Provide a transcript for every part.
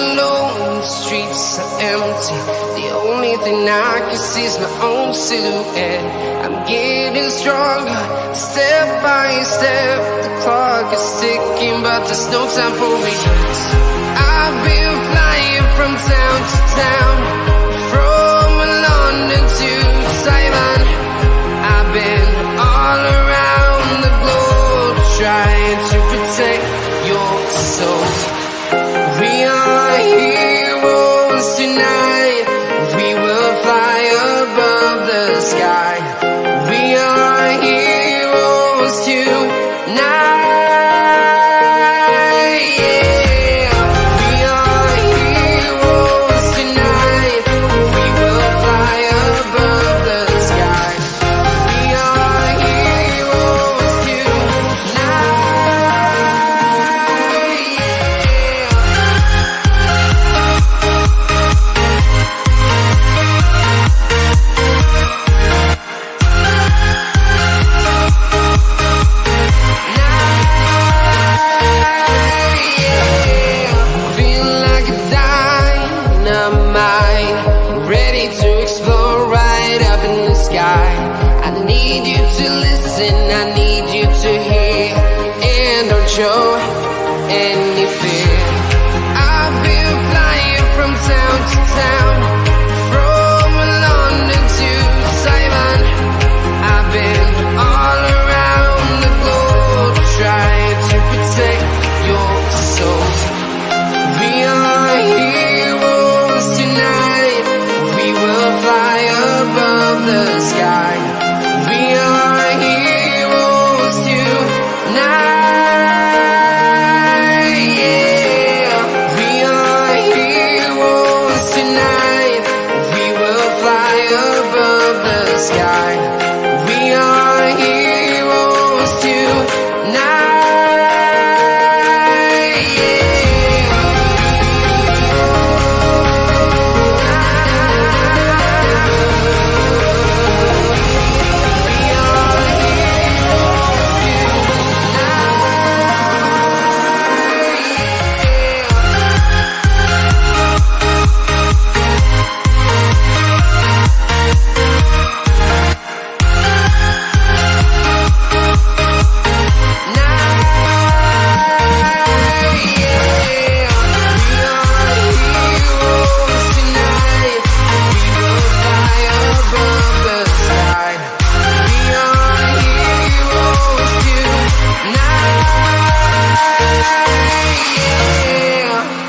alone, the streets are empty. The only thing I can see is my own silhouette. I'm getting stronger, step by step. The clock is ticking, but there's no time for regrets. I've been flying from town to town, from London to Taiwan. I've been all around the globe, trying to protect your soul. We are heroes tonight. We will fly above the sky. We are heroes tonight. Yeah. We are heroes tonight. We will fly above the sky. We are heroes tonight. Feel like a dynamite, ready to explode right up in the sky. I need you to listen, I need you to hear, and don't show any fear. I've been flying from town to town, from London to Taiwan. I've been all around the globe, trying to protect your soul. We are heroes tonight. We will fly above the sky. We are heroes tonight. Yeah. We are heroes tonight. We will fly above the sky. We are heroes tonight.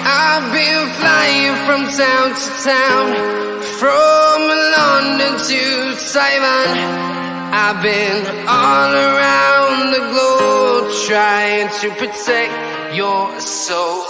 I've been flying from town to town, from London to Taiwan. I've been all around the globe, trying to protect your soul.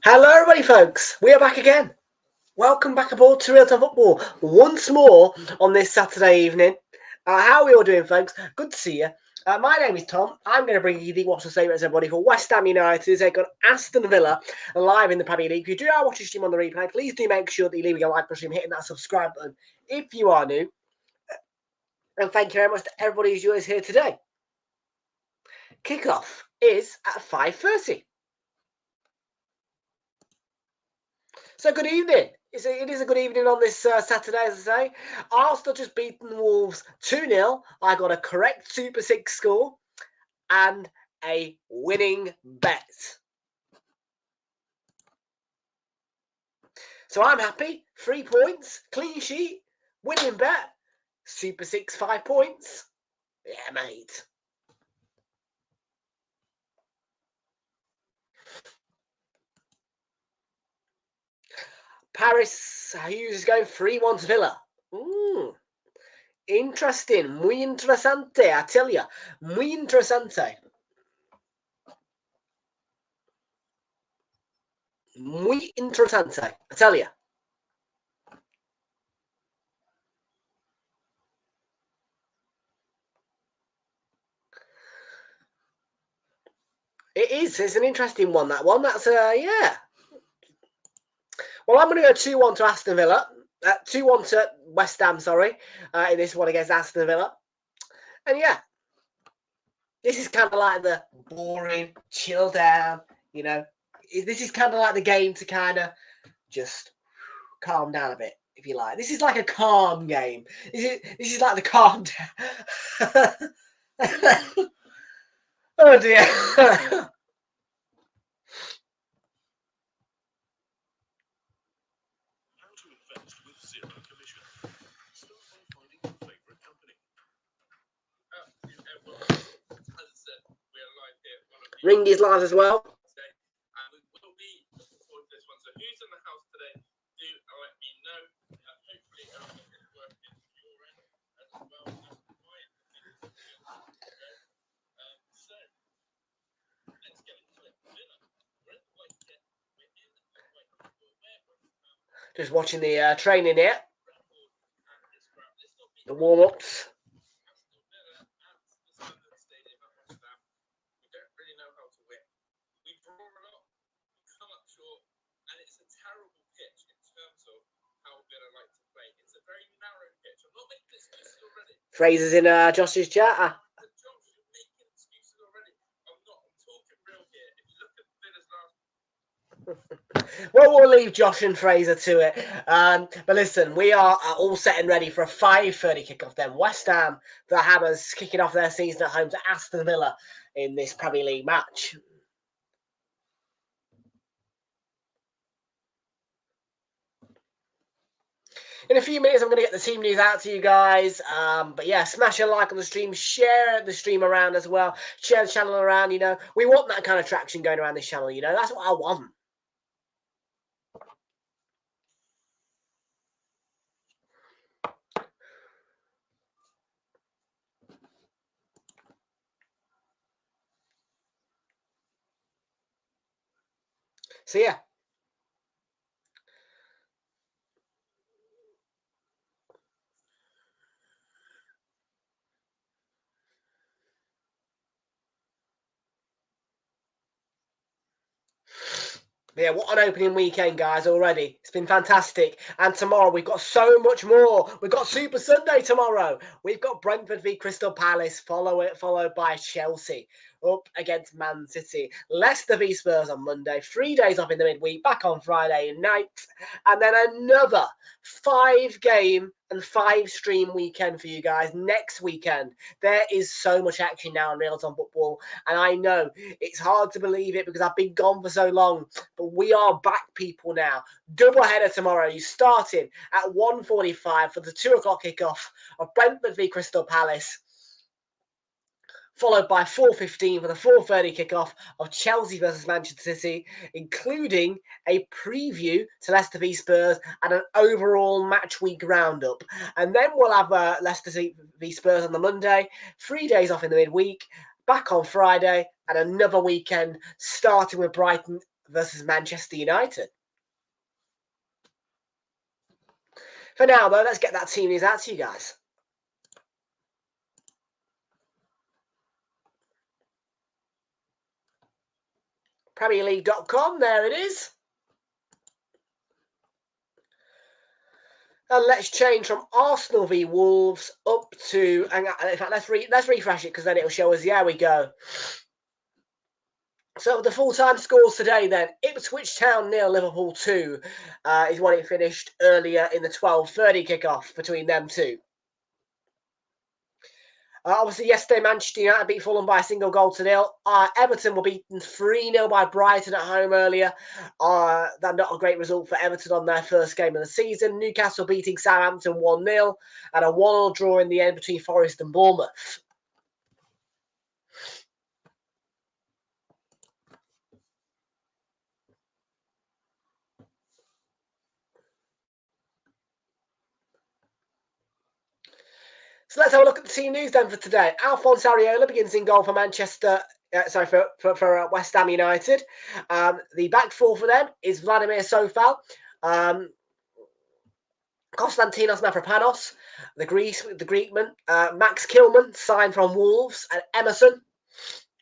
Hello everybody folks, we are back again. Welcome back aboard to Realltom Football once more on this Saturday evening. How are we all doing folks? Good to see you. My name is Tom. I'm going to bring you the What's the Favourites everybody for West Ham United. They've got Aston Villa live in the Premier League. If you do our watch stream on the replay, please do make sure that you're leaving a like on stream, hitting that subscribe button if you are new. And thank you very much to everybody who's joined us here today. Kickoff is at 5:30. So good evening. It is a good evening on this Saturday, as I say. Arsenal just beaten Wolves 2-0. I got a correct Super 6 score and a winning bet. So I'm happy. 3 points, clean sheet, winning bet, Super 6, 5 points. Yeah, mate. Harris Hughes is going 3-1 to Villa. Interesting. Muy interesante, I tell you. Muy interesante. Muy interesante, I tell you. It is. It's an interesting one, that one. That's, yeah. Well, I'm going to go 2-1 to Aston Villa. 2-1 to West Ham, sorry, in this one against Aston Villa. And yeah, this is kind of like the boring, chill down, you know. This is kind of like the game to kind of just calm down a bit, if you like. This is like a calm game. This is like the calm down. Oh dear. Ring is live as well. Just watching the training here. The warm-ups. Fraser's in Josh's chat. Well, we'll leave Josh and Fraser to it. But listen, we are all set and ready for a 5:30 kickoff then. West Ham, the Hammers, kicking off their season at home to Aston Villa in this Premier League match. In a few minutes, I'm going to get the team news out to you guys. But yeah, smash a like on the stream. Share the stream around as well. Share the channel around, you know. We want that kind of traction going around this channel, you know. That's what I want. So yeah. Yeah, what an opening weekend, guys, already. It's been fantastic. And tomorrow, we've got so much more. We've got Super Sunday tomorrow. We've got Brentford v Crystal Palace, followed by Chelsea up against Man City. Leicester v Spurs on Monday. 3 days off in the midweek, back on Friday night. And then another 5-game and 5-stream weekend for you guys next weekend. There is so much action now in Realltom football. And I know it's hard to believe it because I've been gone for so long. But we are back, people, now. Double header tomorrow. You starting at 1:45 for the 2 o'clock kickoff of Brentford v Crystal Palace, followed by 4:15 for the 4:30 kickoff of Chelsea versus Manchester City, including a preview to Leicester v Spurs and an overall match week roundup. And then we'll have Leicester v Spurs on the Monday, 3 days off in the midweek, back on Friday, and another weekend starting with Brighton versus Manchester United. For now, though, let's get that team news out to you guys. PremierLeague.com, there it is. And let's change from Arsenal v Wolves up to, in fact, let's refresh it because then it'll show us, yeah, we go. So the full-time scores today then, Ipswich Town 0, Liverpool 2 is what it finished earlier in the 12:30 kickoff between them two. Obviously, yesterday, Manchester United beat Fulham by a single goal to nil. Everton were beaten 3-0 by Brighton at home earlier. That's not a great result for Everton on their first game of the season. Newcastle beating Southampton 1-0 and a 1-1 draw in the end between Forest and Bournemouth. So let's have a look at the team news then for today. Alphonse Areola begins in goal for Manchester. For West Ham United. The back four for them is Vladimir Sofal, Konstantinos Mavropanos, the Greekman, Max Kilman, signed from Wolves, and Emerson.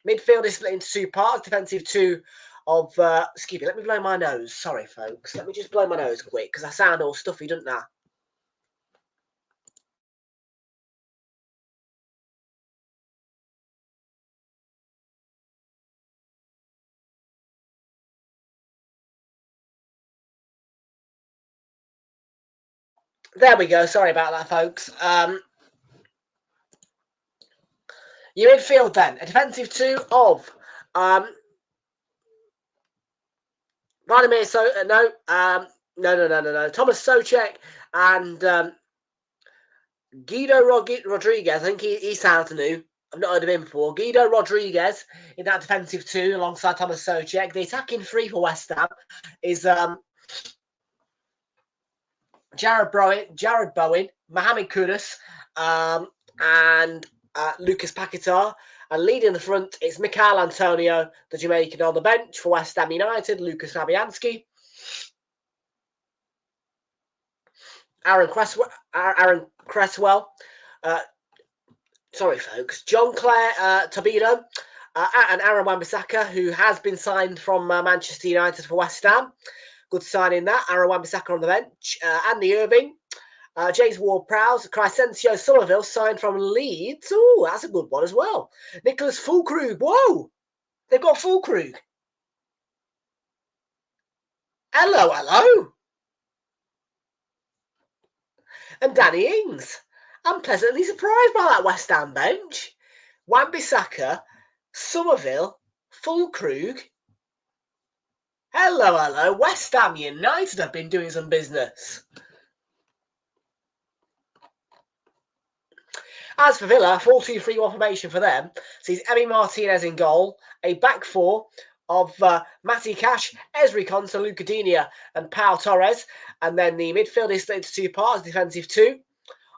Midfield is split into two parts. Defensive two of, excuse me, let me blow my nose. Sorry, folks. Let me just blow my nose quick because I sound all stuffy, don't I? There we go. Sorry about that, folks. Your midfield then. A defensive two of Vladimir no. Thomas Souček and Guido Rodriguez. I think he sounds new. I've not heard of him before. Guido Rodriguez in that defensive two alongside Thomas Souček. The attacking three for West Ham is Jared Bowen, Mohamed Kudus, and Lucas Paquetá. And leading the front is Michail Antonio, the Jamaican, on the bench for West Ham United, Lucas Fabianski. Aaron Cresswell. Sorry, folks. John Clare Tobido. And Aaron Wan-Bissaka, who has been signed from Manchester United for West Ham. Good signing that. Aaron Wan-Bissaka on the bench. Andy Irving. James Ward-Prowse, Crescencio Somerville signed from Leeds. Ooh, that's a good one as well. Nicholas Füllkrug. Whoa! They've got Füllkrug. Hello. And Danny Ings. I'm pleasantly surprised by that West Ham bench. Wan-Bissaka, Somerville, Füllkrug. Hello. West Ham United have been doing some business. As for Villa, 4-2-3-1 formation for them sees Emi Martinez in goal, a back four of Matty Cash, Ezri Konsa, Luca Digne, and Pau Torres, and then the midfield is split into two parts, defensive two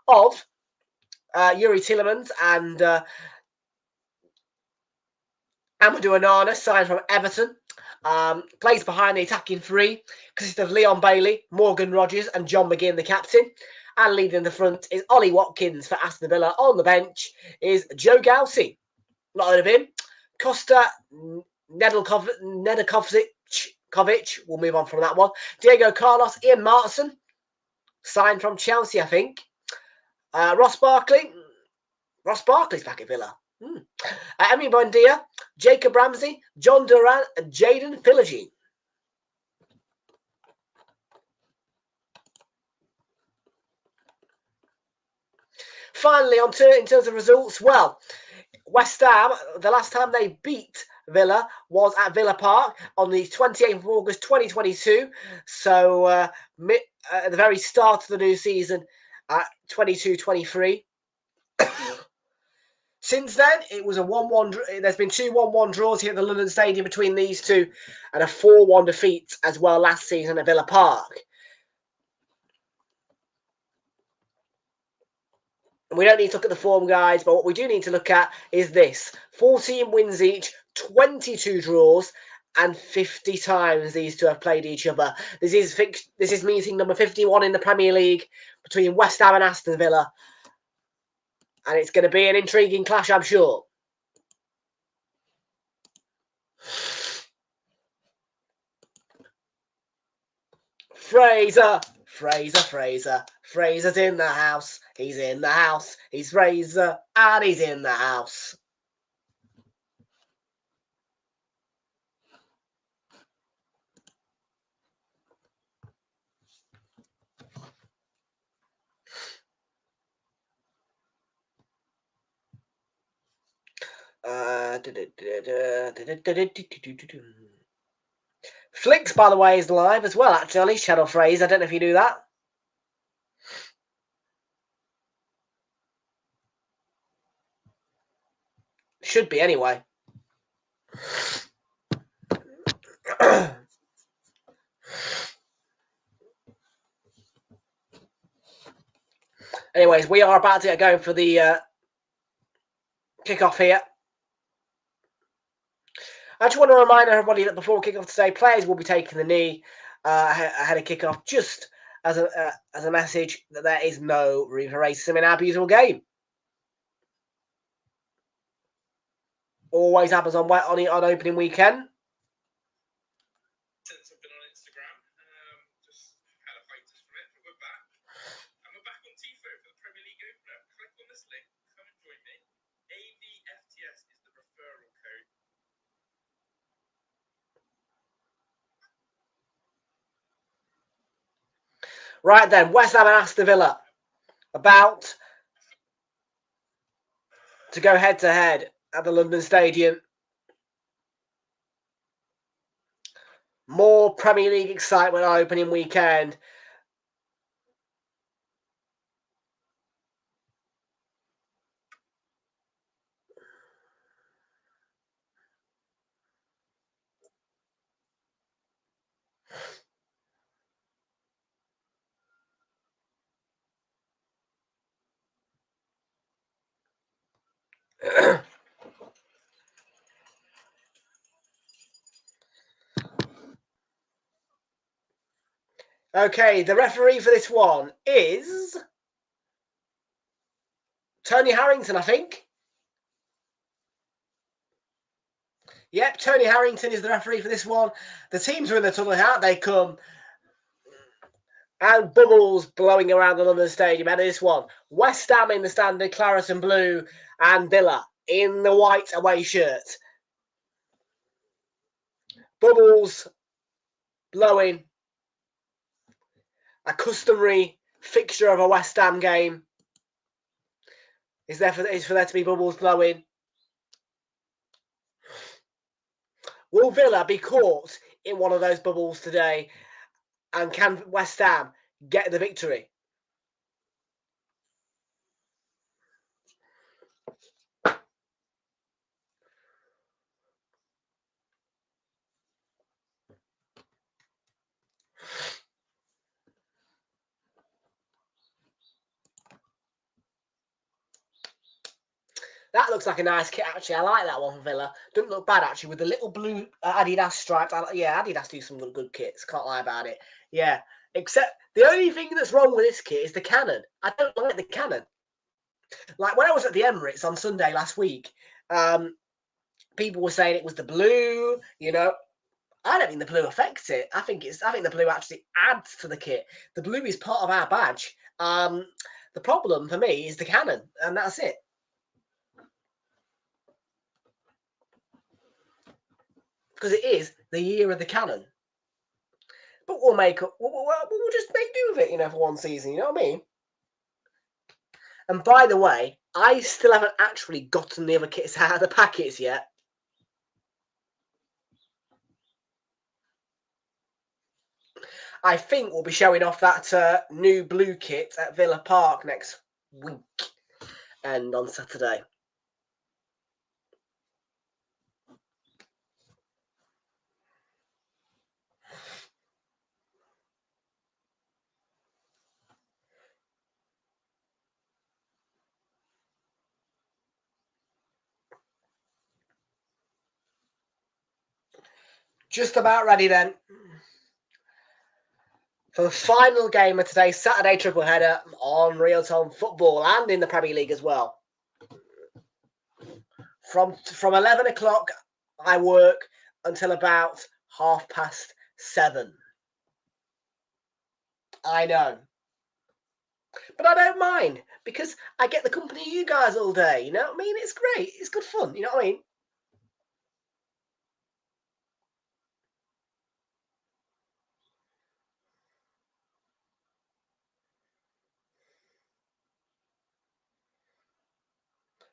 of Yuri Tillemans and Amadou Onana, signed from Everton. Plays behind the attacking three, consists of Leon Bailey, Morgan Rogers, and John McGinn, the captain. And leading the front is Ollie Watkins for Aston Villa. On the bench is Joe Gauci. Not heard of him. Costa Nedeljkovic. We'll move on from that one. Diego Carlos, Ian Martinson, signed from Chelsea, I think. Ross Barkley. Ross Barkley's back at Villa. Emi Buendia, Jacob Ramsey, John Duran, and Jaden Philogene. Finally, in terms of results, well, West Ham, the last time they beat Villa was at Villa Park on the 28th of August 2022. So at the very start of the new season, 22-23. Since then, it was a 1-1. There's been two 1-1 draws here at the London Stadium between these two, and a 4-1 defeat as well last season at Villa Park. We don't need to look at the form, guys, but what we do need to look at is this. 14 wins each, 22 draws, and 50 times these two have played each other. This is meeting number 51 in the Premier League between West Ham and Aston Villa. And it's going to be an intriguing clash, I'm sure. Fraser. Fraser's in the house. He's in the house. He's Fraser, and he's in the house. Flicks, by the way, is live as well, actually. Channel Fraser. I don't know if you knew that. Should be, anyway. Anyways, we are about to get going for the kickoff here. I just want to remind everybody that before kickoff today, players will be taking the knee ahead of kickoff, just as a message that there is no room for racism in our beautiful game. Always happens on opening weekend. Since I've been on Instagram, just had a hiatus from it, but we're back. And we're back on TIFO for the Premier League opener. Click on this link, come and join me. AVFTS is the referral code. Right then, West Ham and Aston Villa about to go head to head at the London Stadium. More Premier League excitement on opening weekend. Okay, the referee for this one is Tony Harrington, I think. Yep, Tony Harrington is the referee for this one. The teams are in the tunnel out. They come and bubbles blowing around the London Stadium. And this one, West Ham in the standard claret and blue, and Villa in the white away shirt. Bubbles blowing. A customary fixture of a West Ham game is for there to be bubbles blowing. Will Villa be caught in one of those bubbles today? And can West Ham get the victory? That looks like a nice kit, actually. I like that one for Villa. Doesn't look bad, actually, with the little blue Adidas stripes. Yeah, Adidas do some good kits. Can't lie about it. Yeah, except the only thing that's wrong with this kit is the cannon. I don't like the cannon. Like, when I was at the Emirates on Sunday last week, people were saying it was the blue, you know. I don't think the blue affects it. I think the blue actually adds to the kit. The blue is part of our badge. The problem for me is the cannon, and that's it. Because it is the year of the cannon. But we'll just make do with it, you know, for one season, you know what I mean? And by the way, I still haven't actually gotten the other kits out of the packets yet. I think we'll be showing off that new blue kit at Villa Park next week and on Saturday. Just about ready then for the final game of today's Saturday triple header on Realltom football and in the Premier League as well. From 11 o'clock, I work until about 7:30. I know. But I don't mind, because I get the company of you guys all day, you know what I mean? It's great. It's good fun, you know what I mean?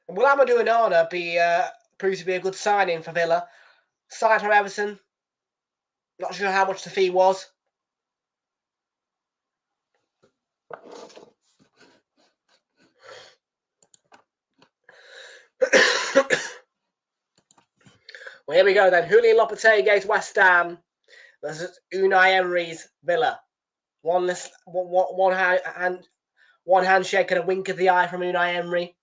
And will Amadou Onana prove to be a good signing for Villa? Signed from Everton. Not sure how much the fee was. Well, here we go then. Julian Lopetegui's West Ham versus Unai Emery's Villa. One One handshake and a wink of the eye from Unai Emery.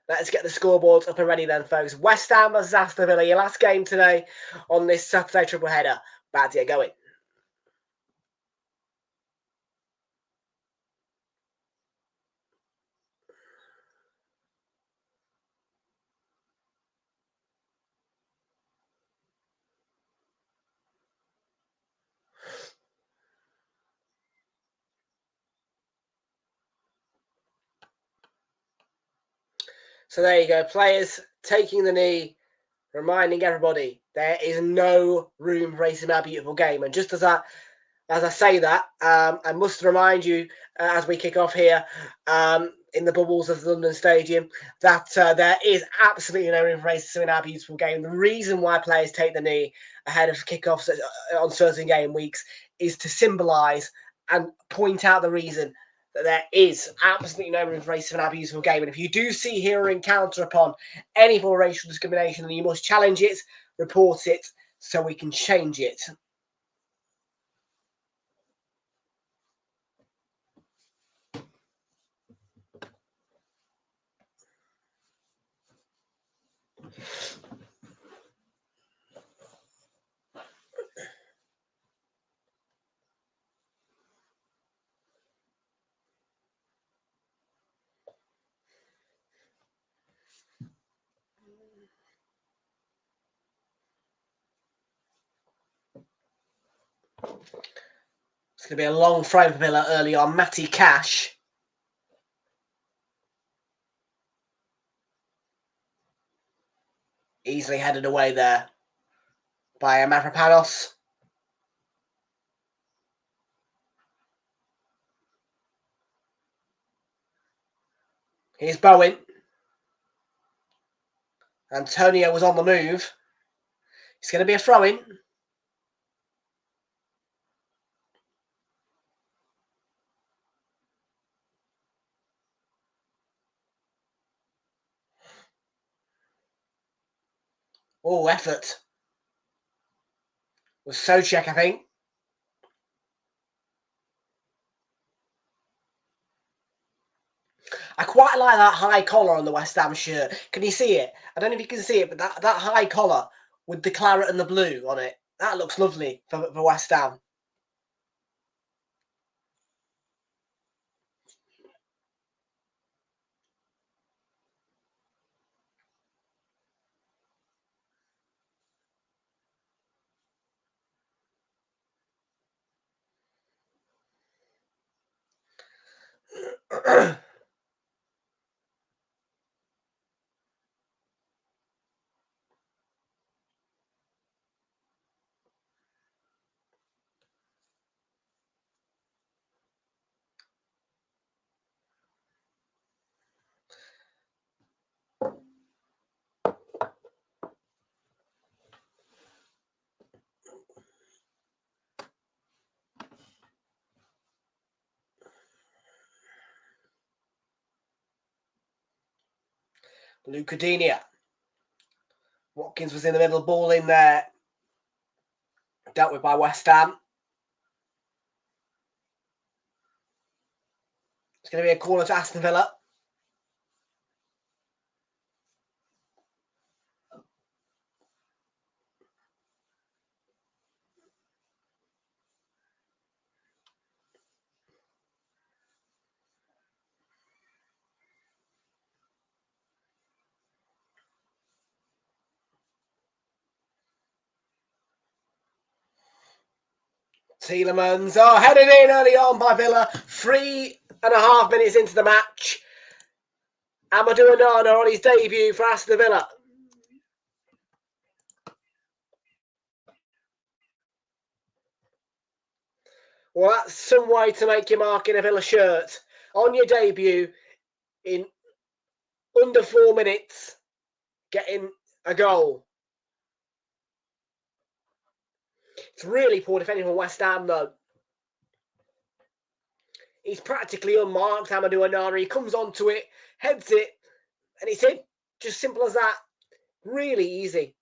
Let's get the scoreboards up and ready then, folks. West Ham versus Aston Villa, your last game today on this Saturday triple header. About to get going. So there you go, players taking the knee, reminding everybody there is no room for racism in our beautiful game. And just as I say that, I must remind you as we kick off here in the bubbles of the London Stadium that there is absolutely no room for racism in our beautiful game. The reason why players take the knee ahead of kickoffs on certain game weeks is to symbolise and point out the reason that there is absolutely no room for racism in our beautiful game. And if you do see, hear, or encounter upon any form of racial discrimination, then you must challenge it, report it, so we can change it. It's going to be a long frame for Villa early on. Matty Cash. Easily headed away there by Mavropanos. Here's Bowen. Antonio was on the move. It's going to be a throw-in. Oh, effort. Was Socek, I think. I quite like that high collar on the West Ham shirt. Can you see it? I don't know if you can see it, but that high collar with the claret and the blue on it, that looks lovely for West Ham. Lucadenia. Watkins was in the middle, ball in there. Dealt with by West Ham. It's going to be a corner to Aston Villa. Tielemans headed in early on by Villa. 3.5 minutes into the match. Amadou Onana on his debut for Aston Villa. Well, that's some way to make your mark in a Villa shirt. On your debut, in under 4 minutes, getting a goal. It's really poor defending from West Ham, though. He's practically unmarked, Amadou Onana. He comes onto it, heads it, and it's in. Just simple as that. Really easy.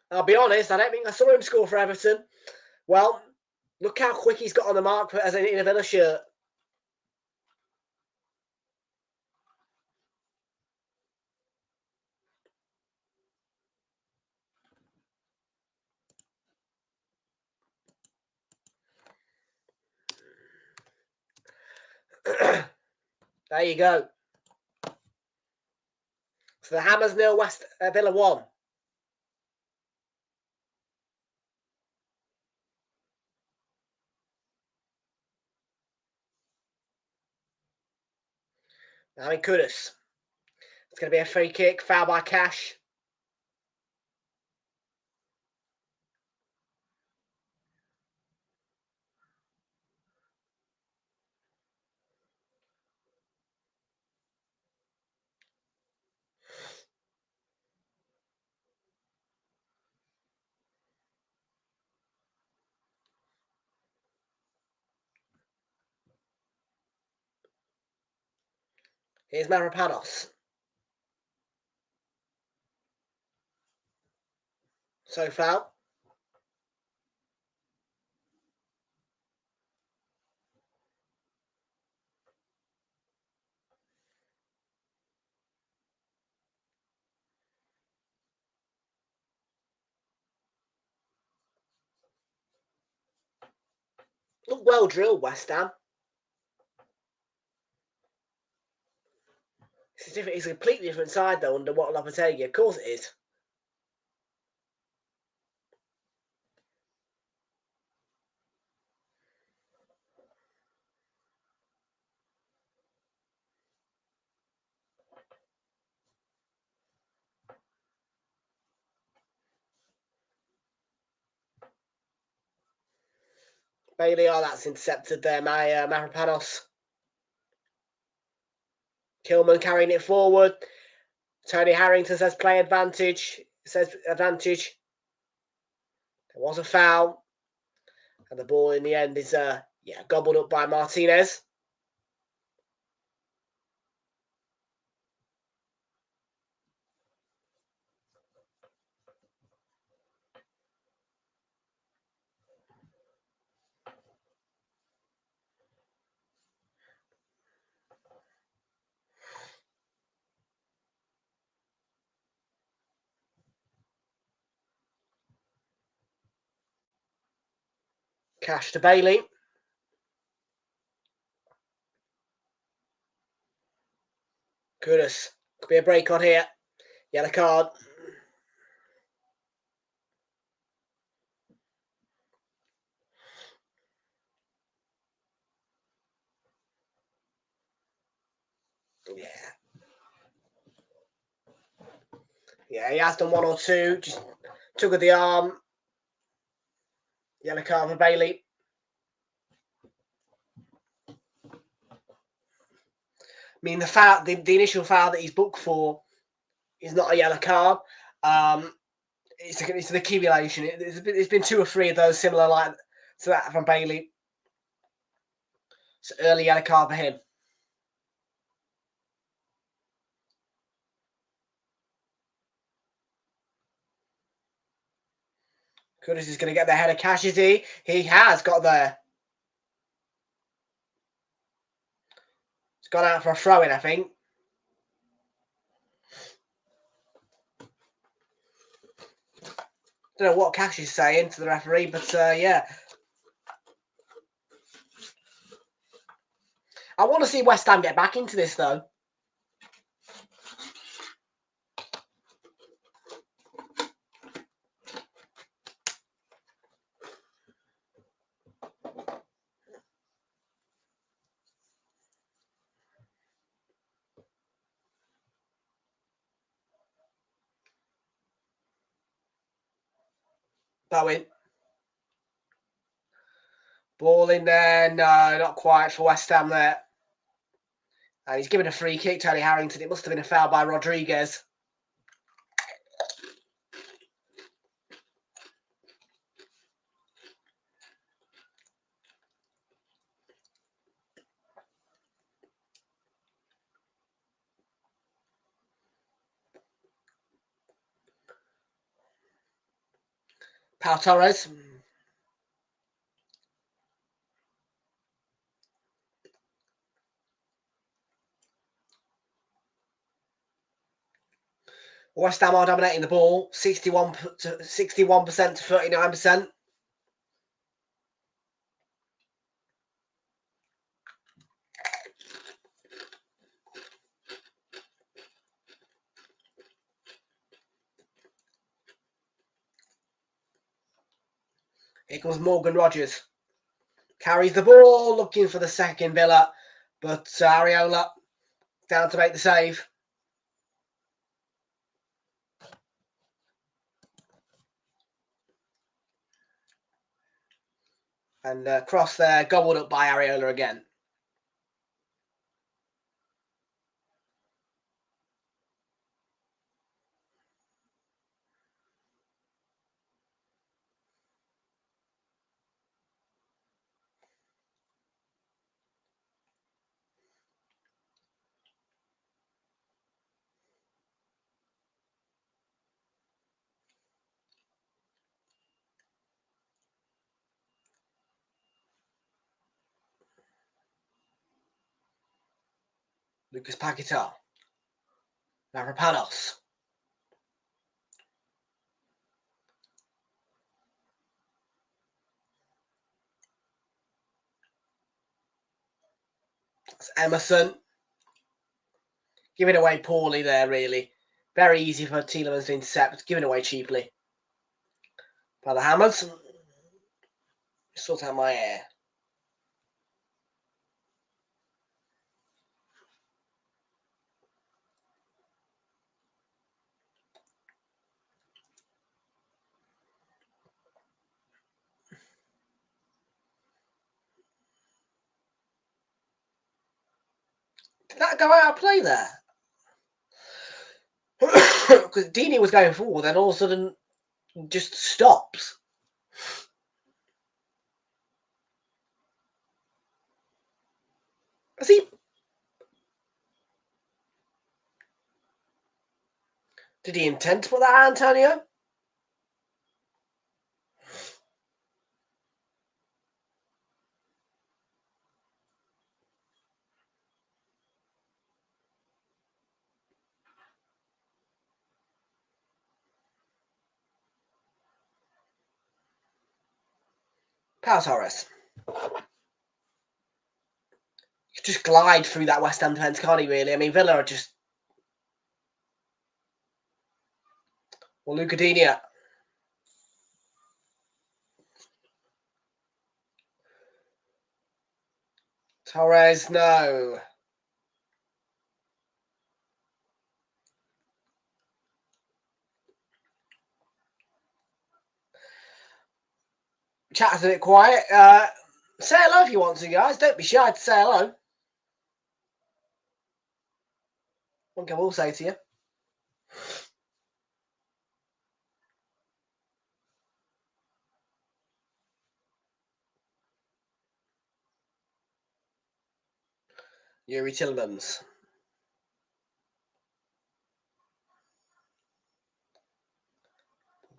I'll be honest, I don't think I saw him score for Everton. Well, look how quick he's got on the mark as in a Villa shirt. There you go. So the Hammers 0, West Villa 1. Now in Kudus. It's going to be a free kick, foul by Cash. Here's Mavropanos. So foul. Look well drilled, West Ham. It's a completely different side, though, under what Lopetegui. Of course it is. Bailey, oh, that's intercepted there, Mavropanos. Kilman carrying it forward. Tony Harrington says play advantage. Says advantage. There was a foul. And the ball in the end is gobbled up by Martinez. Cash to Bailey. Goodness. Could be a break on here. Yellow card. Yeah. Yeah, he has done one or two. Just took at the arm. Yellow card for Bailey. I mean, the initial foul that he's booked for is not a yellow card. It's an accumulation. It's been two or three of those similar like to that from Bailey. It's an early yellow card for him. Kudus is going to get the head of Cash, is he? He has got there. It's gone out for a throw-in, I think. Don't know what Cash is saying to the referee, but yeah. I want to see West Ham get back into this, though. Bowen. Ball in there. No, not quite for West Ham there. And he's given a free kick, Tony Harrington. It must have been a foul by Rodriguez. Pau Torres. West Ham are dominating the ball, 61% to 39%. Here comes Morgan Rogers. Carries the ball, looking for the second Villa, but Areola down to make the save. And cross there, gobbled up by Areola again. Lucas Paquetá. Mavropanos. That's Emerson. Give it away poorly there, really. Very easy for Tielemans to intercept. Give it away cheaply. By the Hammers. Sort out my air. Did that go out of play there? Because Dini was going forward, then all of a sudden just stops. Has he? Did he intend to put that out, Antonio? Pau Torres. He just glide through that West Ham defence, can't he, really? I mean, Villa are just... Well, Lucadinha. Torres, no. Chat's a bit quiet. Say hello if you want to, guys. Don't be shy to say hello. One thing I will say to you. Yuri Tielemans.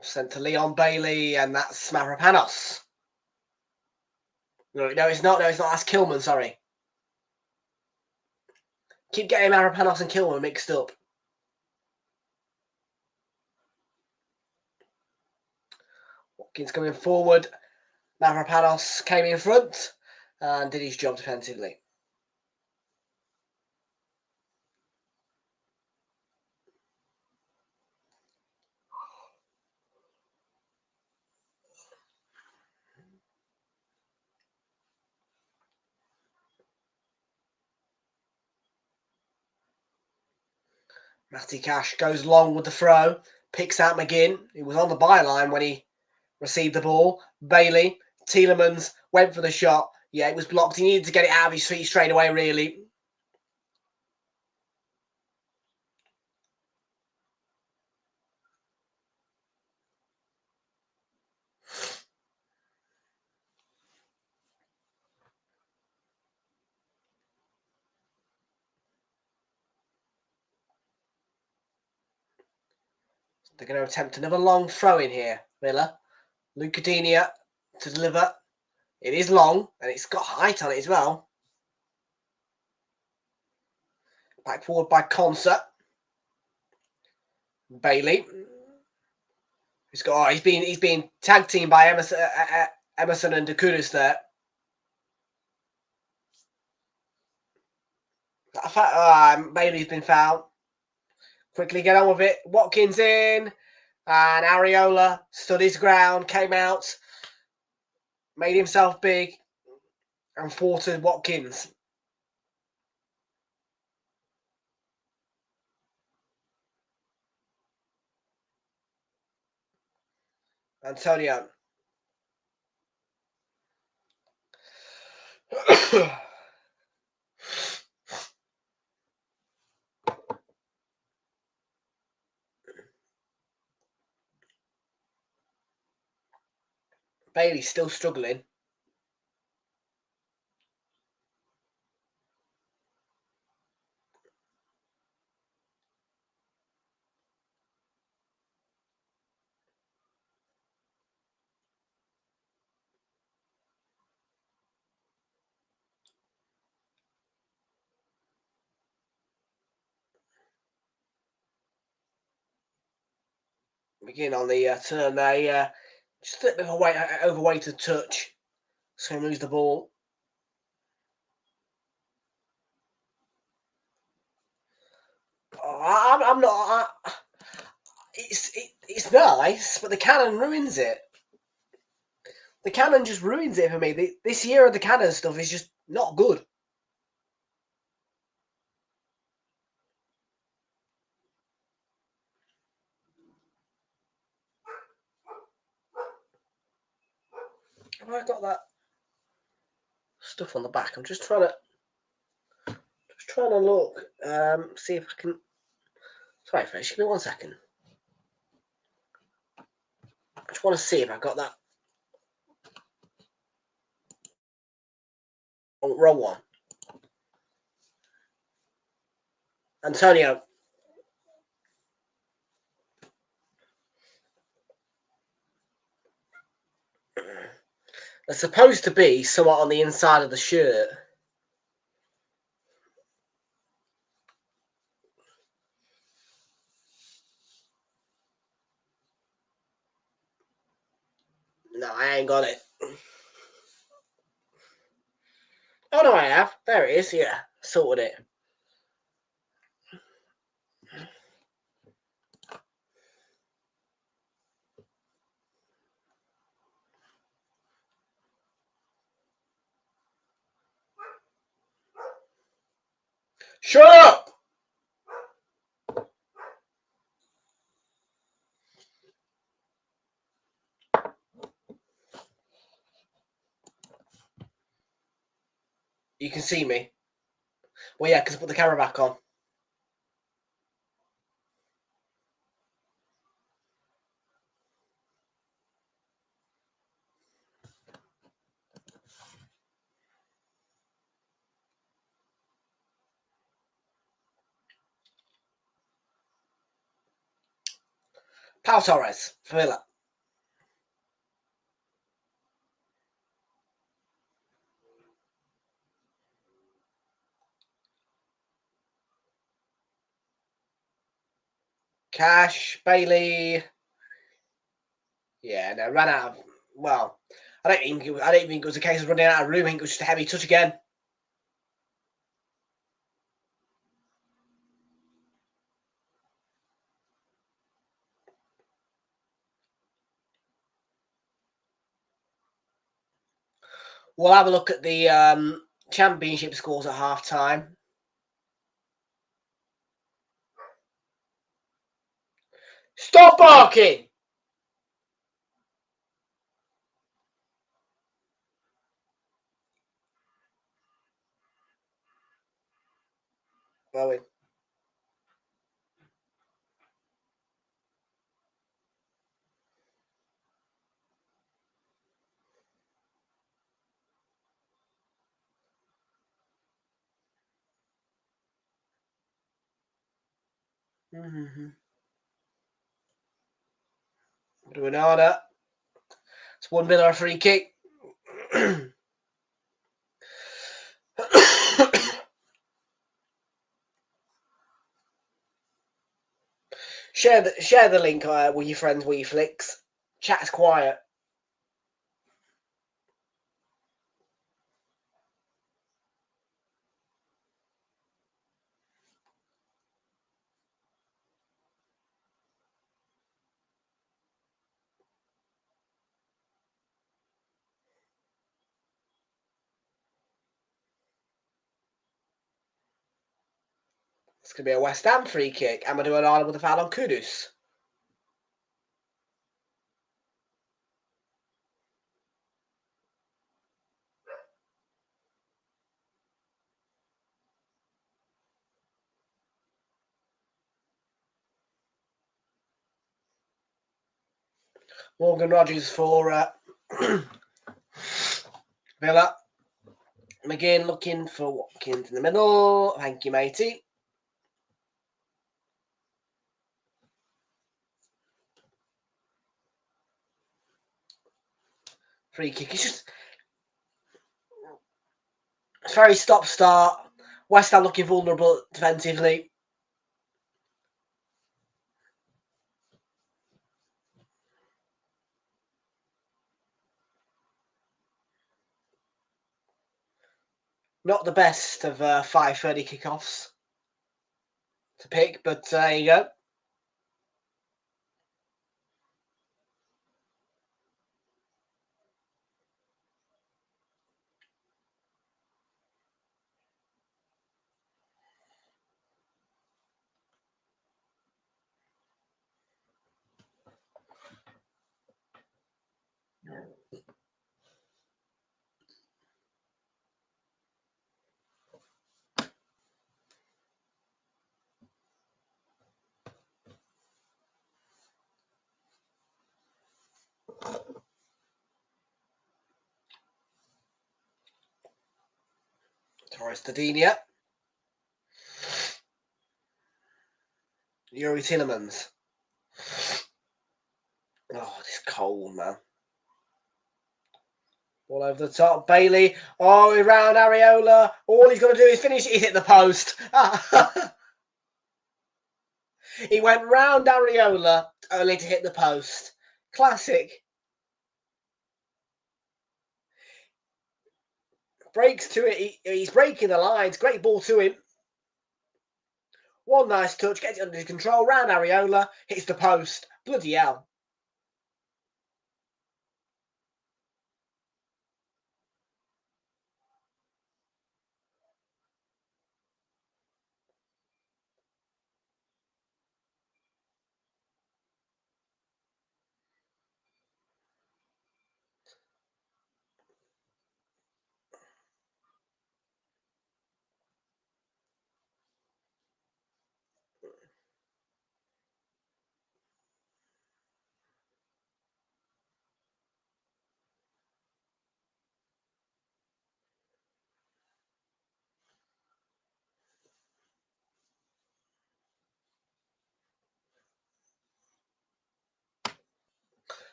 Sent to Leon Bailey, and that's Mavropanos. No, it's not. No, it's not. That's Kilman, sorry. Keep getting Mavropanos and Kilman mixed up. Watkins coming forward. Mavropanos came in front and did his job defensively. Matty Cash goes long with the throw, picks out McGinn, who was on the byline when he received the ball. Bailey, Tielemans went for the shot. Yeah, it was blocked. He needed to get it out of his feet straight away, really. They're going to attempt another long throw in here, Villa. Lucadinha to deliver. It is long and it's got height on it as well. Back forward by Concert. Bailey. He's been tag teamed by Emerson and Dakudis there. Bailey's been fouled. Quickly get on with it. Watkins in. And Areola stood his ground, came out, made himself big, and thwarted Watkins. Antonio. Bailey's still struggling. Begin on the turn there. Just a little bit of overweight to touch. So he moves the ball. I'm not. It's nice, but the cannon ruins it. The cannon just ruins it for me. This year of the cannon stuff is just not good. Have I got that stuff on the back? I'm just trying to look. See if I can. Sorry, Fresh. Give me 1 second. I just want to see if I've got that. Oh, wrong one. Antonio. There's supposed to be somewhat on the inside of the shirt. No, I ain't got it. Oh, no, I have. There it is. Yeah, sorted it. Shut up! You can see me. Well, yeah, because I put the camera back on. Pau Torres, Villa. Cash, Bailey. Yeah, no, ran out of. Well, I don't think it was a case of running out of room. I think it was just a heavy touch again. We'll have a look at the championship scores at half time. Stop barking! Bowen. Ruinada. It's 1 Villa a free kick. Share the link with your friends, with your flicks. Chat's quiet. It's going to be a West Ham free kick. Amadou Onana with a foul on Kudus. Morgan Rogers for Villa. McGinn looking for Watkins in the middle. Thank you, matey. Free kick. It's very stop-start. West Ham looking vulnerable defensively. Not the best of 5:30 kickoffs to pick, but there you go. Torres Tadinia. Yuri Tillemans. Oh, it's cold, man. All over the top. Bailey. Oh, around Areola. All he's got to do is finish. He's hit the post. He went round Areola only to hit the post. Classic. Breaks to it. He's breaking the lines. Great ball to him. One nice touch. Gets it under control. Round Areola. Hits the post. Bloody hell.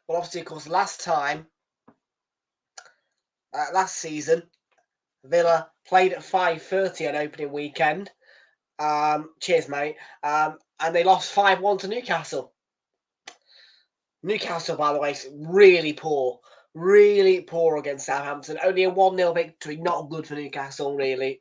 Well, obviously, of course, last season, Villa played at 5:30 on opening weekend. Cheers, mate. And they lost 5-1 to Newcastle. Newcastle, by the way, is really poor. Really poor against Southampton. Only a 1-0 victory. Not good for Newcastle, really.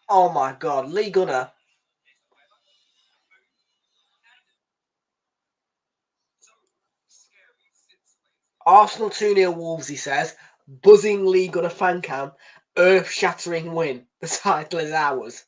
Oh my God. Lee Gunner. Arsenal 2-0 Wolves, he says. Buzzing Lee Gunner fan cam. Earth-shattering win. The title is ours.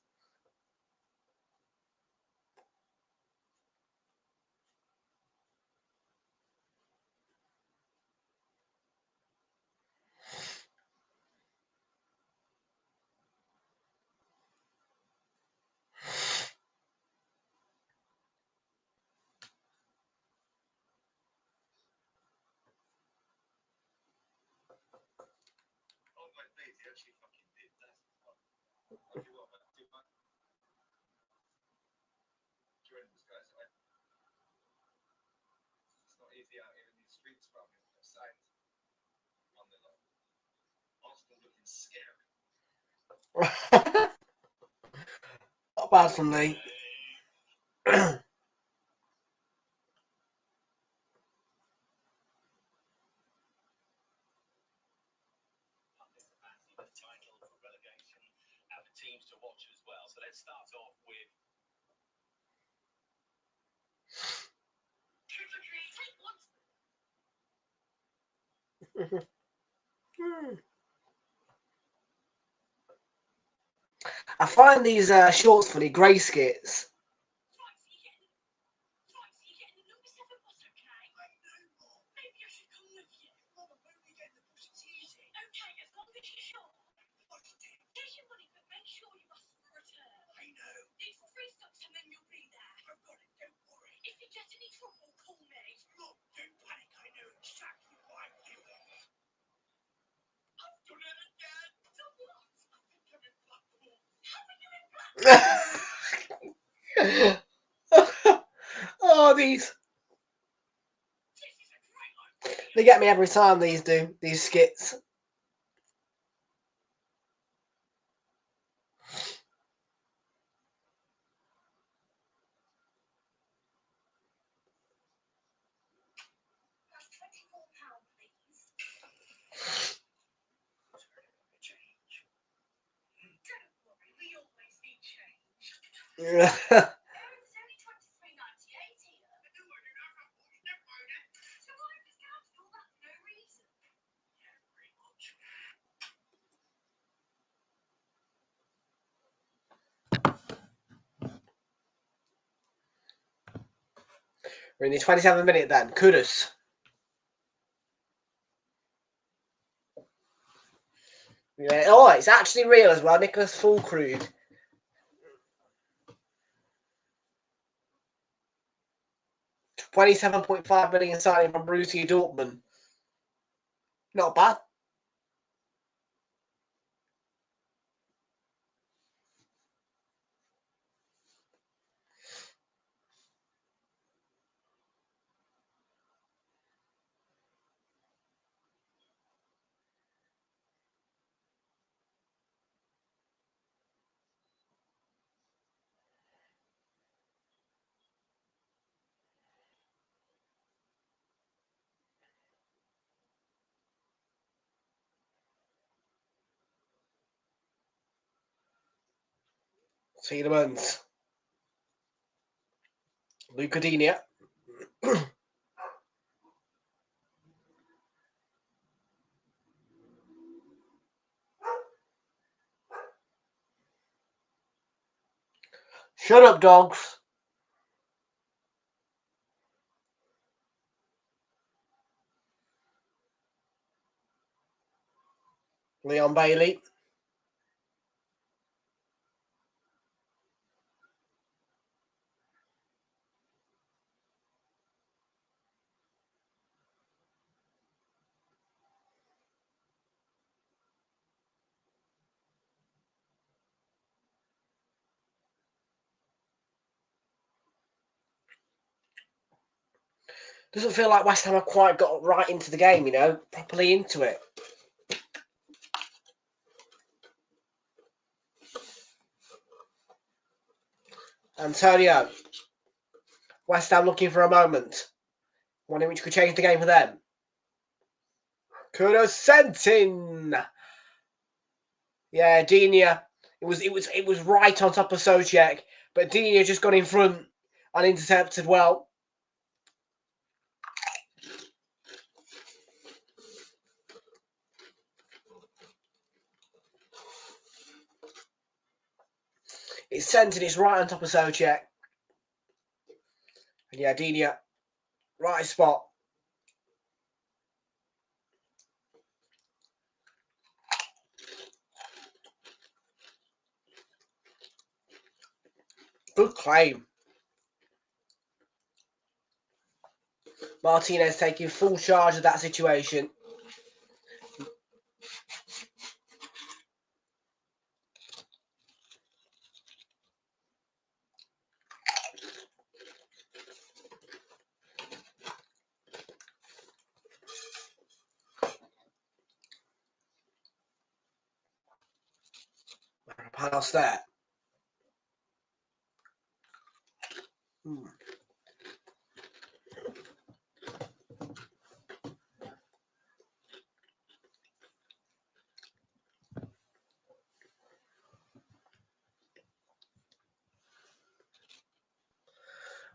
actually fucking did that. What do you want, man? Do you want? Join this, guys. It's not easy out here in these streets, bro. Outside. On the line. Arsenal looking scary. Not bad from me. Title for relegation and the teams to watch as well. So let's start off with. I find these shorts funny, grey skits. Oh, these. They get me every time, these skits. We're in the 27th minute then. Kudus. Yeah. Oh, it's actually real as well. Nicholas Fulkrug. £27.5 million signing from Borussia Dortmund. Not bad. Tielemans. Luca Digne. Shut up, dogs. Leon Bailey. Doesn't feel like West Ham have quite got right into the game, you know, properly into it. Antonio. West Ham looking for a moment. One in which could change the game for them. Kudos sent in. Yeah, Digne. It was right on top of Soucek, but Digne just got in front and intercepted well. It's sent and it's right on top of Soucek. And yeah, Digne, right spot. Good claim. Martinez taking full charge of that situation. Pass there.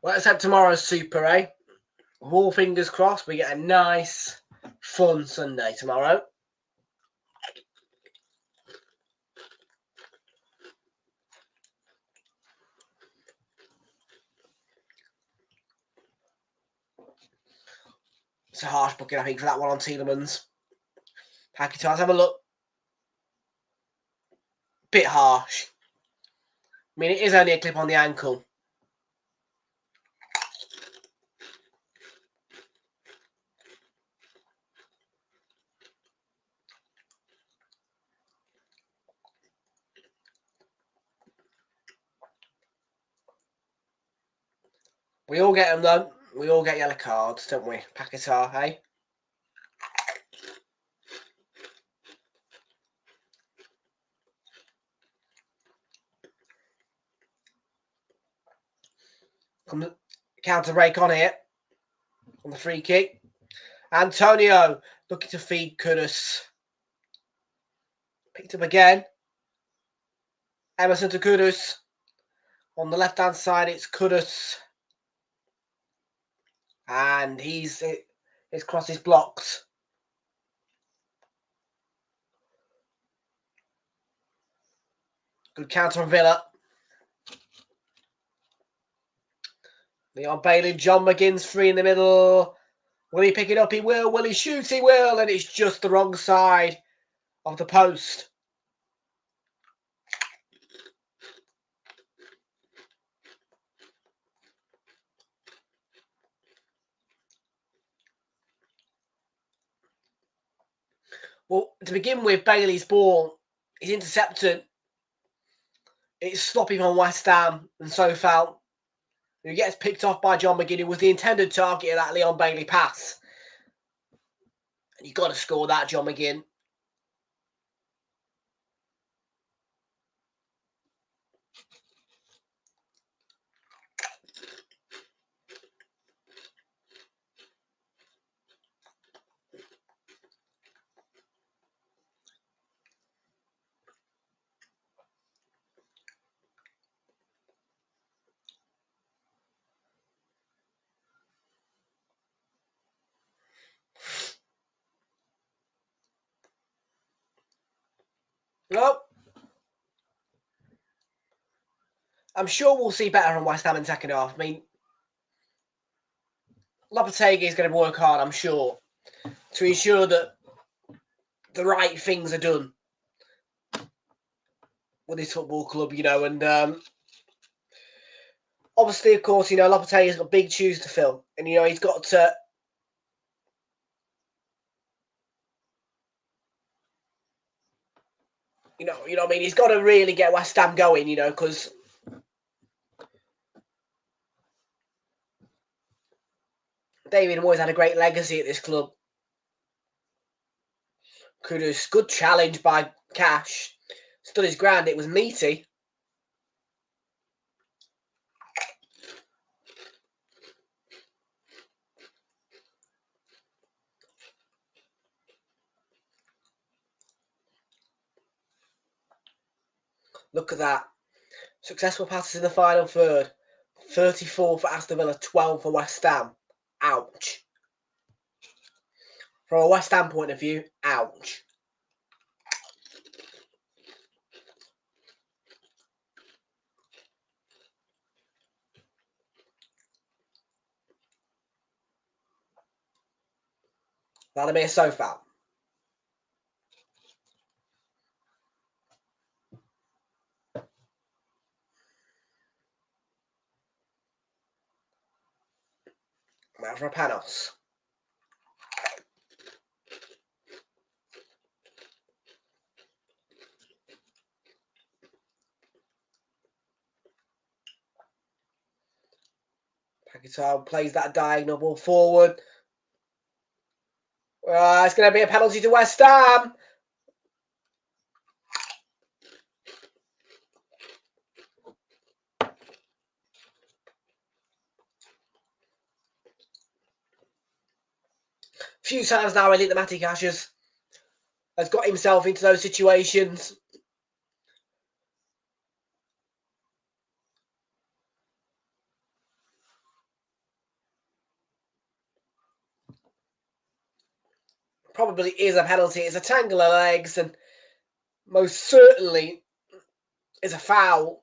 Let's have tomorrow's Super, eh? All fingers crossed we get a nice, fun Sunday tomorrow. It's a harsh booking, I think, for that one on Tielemans. Paquetá, let's have a look. Bit harsh. I mean, it is only a clip on the ankle. We all get them, though. We all get yellow cards, don't we? Paquetá, hey? Counter break on here. On the free kick. Antonio looking to feed Kudus. Picked up again. Emerson to Kudus. On the left-hand side, it's Kudus. And his cross is blocked. Good counter from Villa. Leon Bailey, John McGinn's free in the middle. Will he pick it up? He will. Will he shoot? He will. And it's just the wrong side of the post. Well, to begin with, Bailey's ball is intercepted. It's sloppy from West Ham and so foul. He gets picked off by John McGinn, who was the intended target of that Leon Bailey pass. And you've got to score that, John McGinn. Well, I'm sure we'll see better from West Ham in second half. I mean, Lopetegui is going to work hard, I'm sure, to ensure that the right things are done with this football club, you know. And obviously, of course, you know, Lopetegui's got big shoes to fill. And, you know, he's got to... You know what I mean? He's got to really get West Ham going, you know, because... David Moyes had a great legacy at this club. Kudus, good challenge by Cash. Stood his ground. It was meaty. Look at that. Successful passes in the final third. 34 for Aston Villa, 12 for West Ham. Ouch. From a West Ham point of view, ouch. Vladimir Sofal. Mavropanos. Paquetá plays that diagonal ball forward. It's going to be a penalty to West Ham. few times now, I think the Matty Cash has got himself into those situations. Probably is a penalty. It's a tangle of legs, and most certainly is a foul.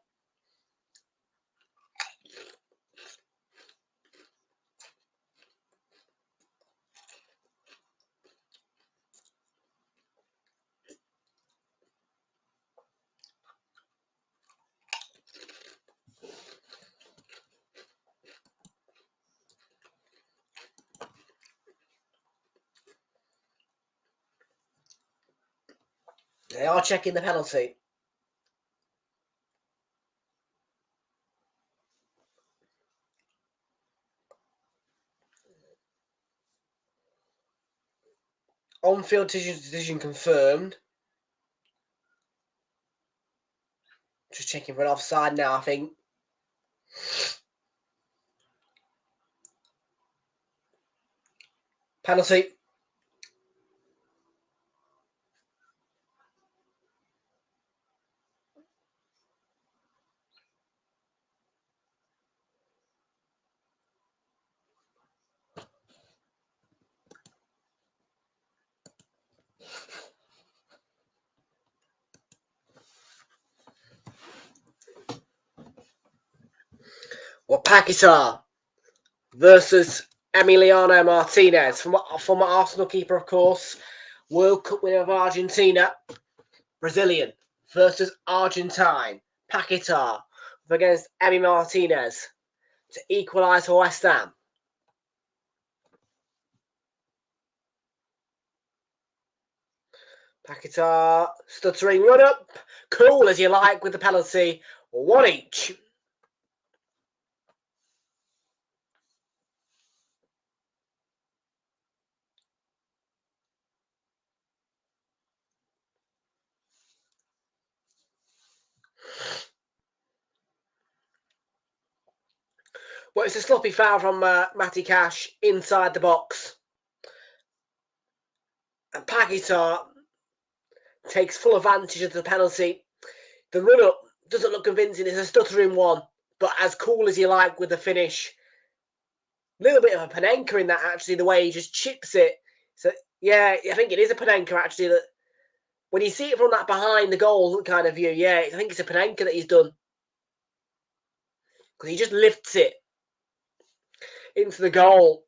They are checking the penalty. On-field decision confirmed. Just checking for an offside now, I think. Penalty. Well, Paquetá versus Emiliano Martinez, former Arsenal keeper, of course. World Cup winner of Argentina. Brazilian versus Argentine. Paquetá against Emi Martinez to equalise for West Ham. Paquetá stuttering run up. Cool as you like with the penalty. 1 each. Well, it's a sloppy foul from Matty Cash inside the box. And Paquetá takes full advantage of the penalty. The run-up doesn't look convincing. It's a stuttering one, but as cool as you like with the finish. A little bit of a Panenka in that, actually, the way he just chips it. So, yeah, I think it is a Panenka, actually. That when you see it from that behind the goal kind of view, yeah, I think it's a Panenka that he's done. Because he just lifts it into the goal.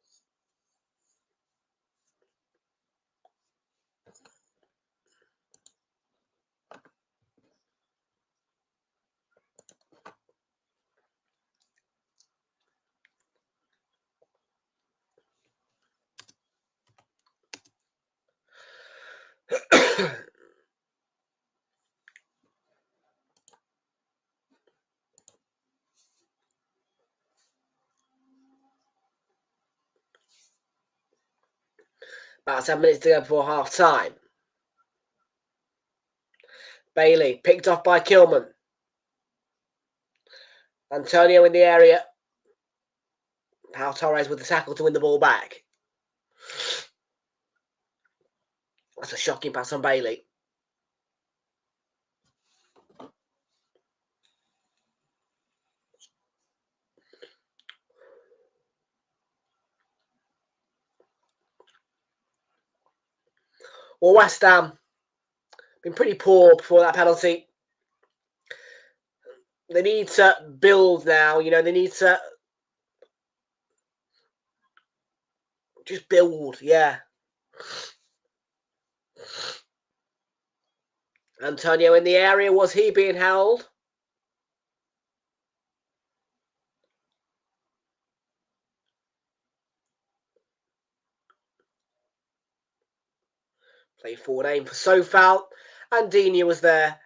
About 10 minutes to go before half time. Bailey picked off by Kilman. Antonio in the area. Pau Torres with the tackle to win the ball back. That's a shocking pass on Bailey. Well, West Ham been pretty poor before that penalty. They need to build now. You know, they need to just build. Yeah. Antonio in the area. Was he being held? Play forward aim for Sofal. And Dina was there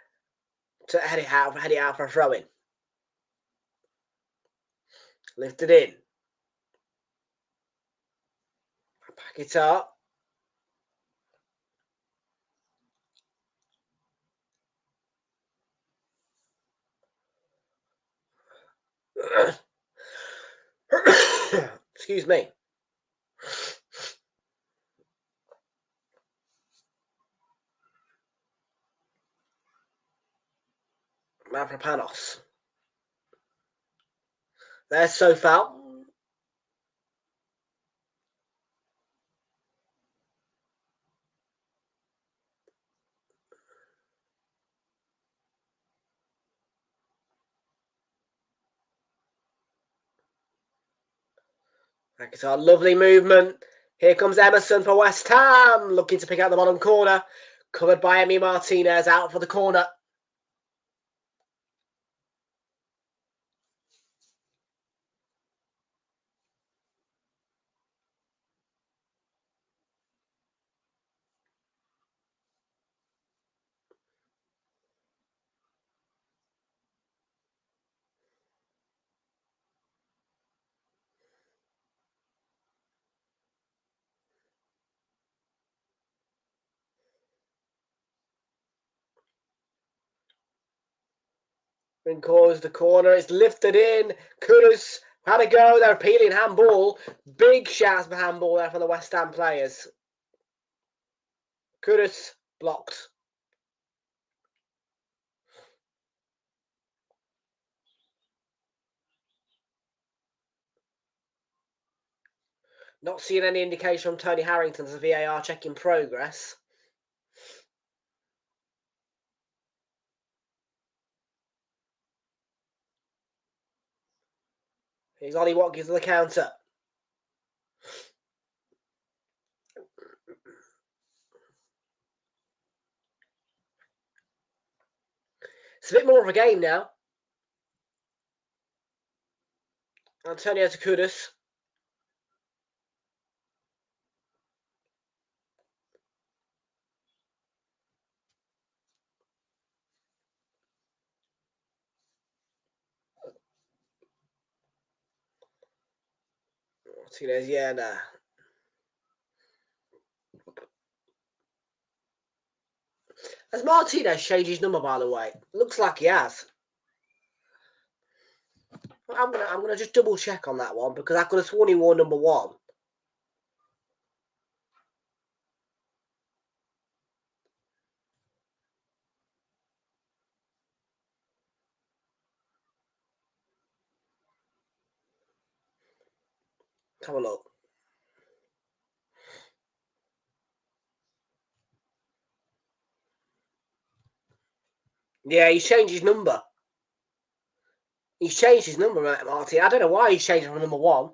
to head it out for a throw-in. Lifted in. Pack it up. Excuse me. Mavropanos. There's Sofal. It's a lovely movement. Here comes Emerson for West Ham, looking to pick out the bottom corner. Covered by Emi Martinez, out for the corner. Been caused the corner. It's lifted in. Kudus had a go. They're appealing handball. Big shouts for handball there from the West Ham players. Kudus blocked. Not seeing any indication from Tony Harrington as a VAR check in progress. Here's Ollie Watkins on the counter. It's a bit more of a game now. Antonio to Kudus. Martinez, yeah, nah. Has Martinez changed his number, by the way? Looks like he has. I'm gonna just double check on that one because I could have sworn he wore number 1. Have a look. Yeah, he's changed his number. He's changed his number, Martin. I don't know why he's changed from number 1.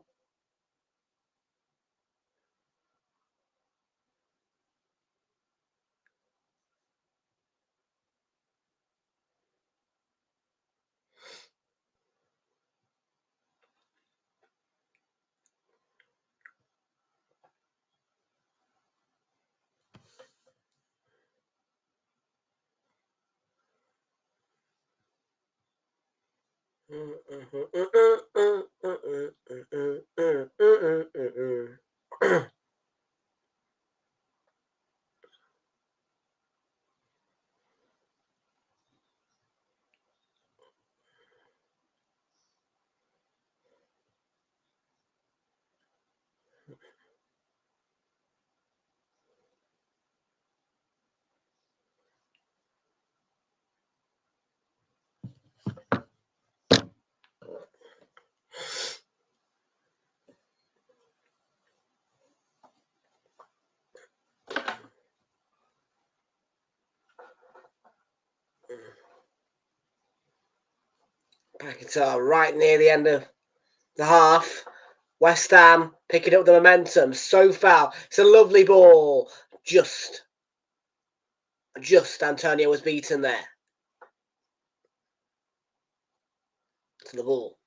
Packets are right near the end of the half. West Ham picking up the momentum. So foul. It's a lovely ball. Just Antonio was beaten there. To the ball.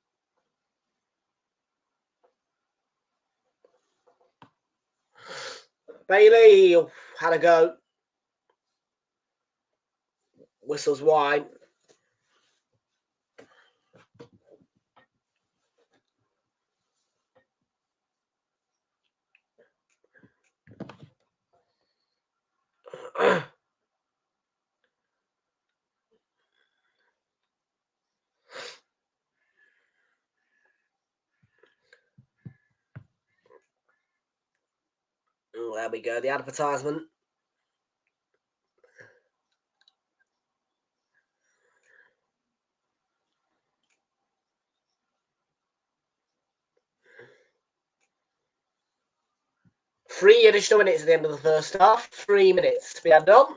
Bailey had a go. Whistles wide. There we go, the advertisement. 3 additional minutes at the end of the first half. 3 minutes to be added on.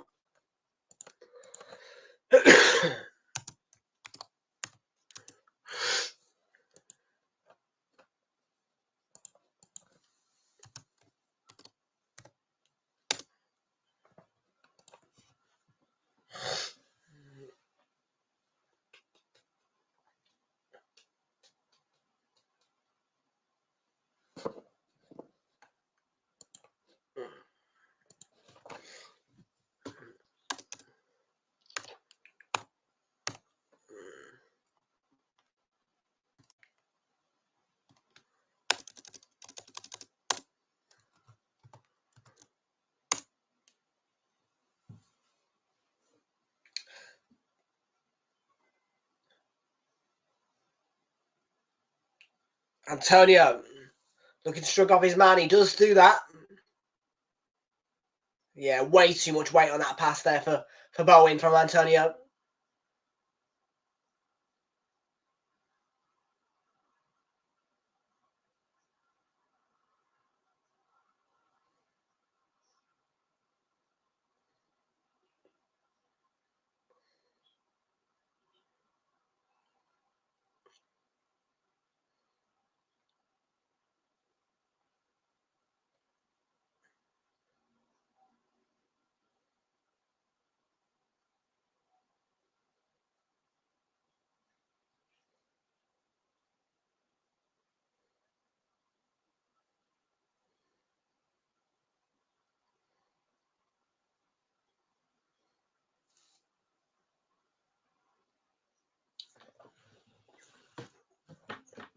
Antonio looking to shrug off his man. He does do that. Yeah, way too much weight on that pass there for Bowen from Antonio.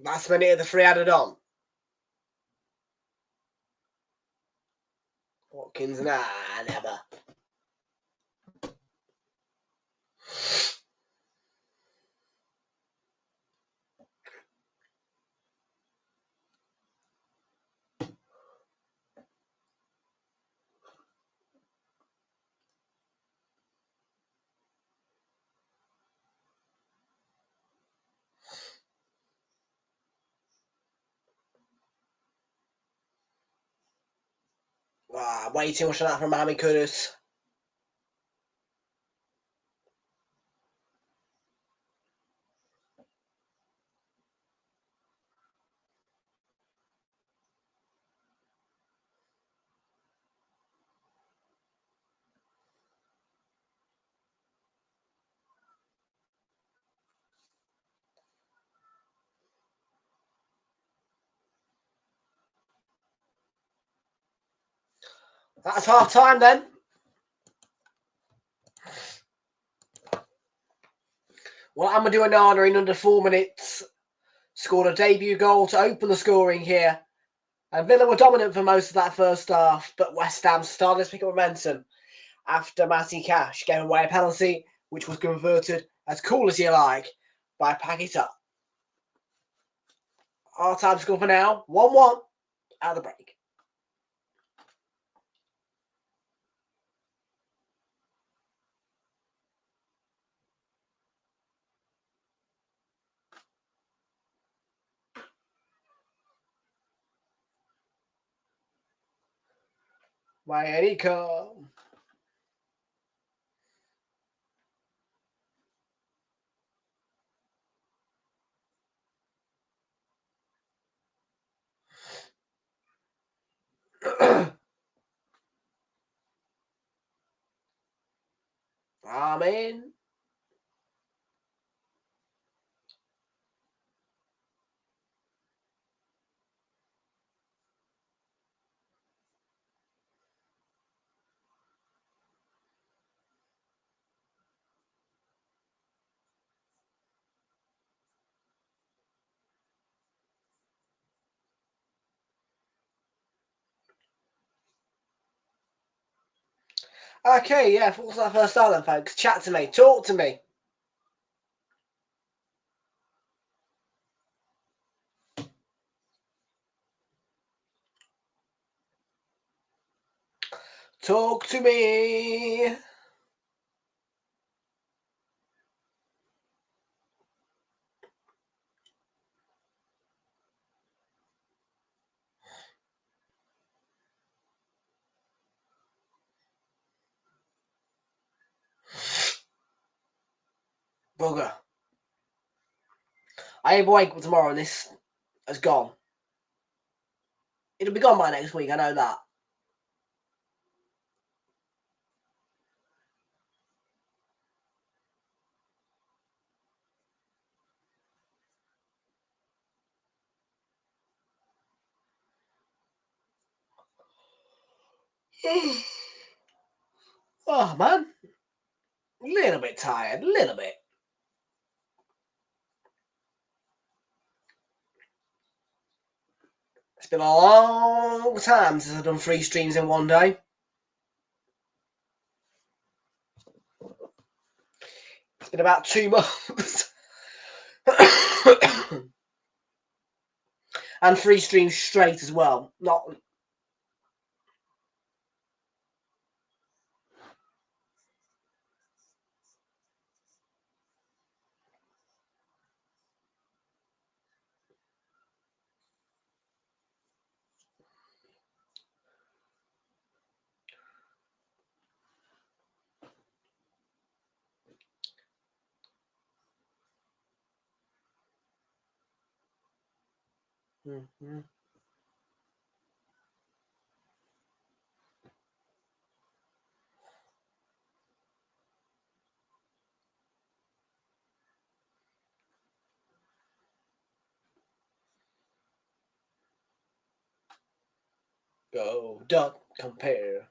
Last minute of the 3 added on. Watkins, nah, never. Way too much of that from Mohamed Kudus. That's half time then. Well, Amadou Onana in under 4 minutes scored a debut goal to open the scoring here. And Villa were dominant for most of that first half, but West Ham started to pick up momentum after Matty Cash gave away a penalty, which was converted as cool as you like by Paqueta. Our time score for now, 1-1 out of the break. Wayaniko. Amen. Okay, yeah, what's that first start then, folks? Chat to me, talk to me. Talk to me. Bugger. I ain't wake up tomorrow and this has gone. It'll be gone by next week, I know that. Oh, man. A little bit tired, a little bit. It's been a long time since I've done 3 streams in one day. It's been about 2 months. And 3 streams straight as well. Not... Mm-hmm. Go, dot, compare.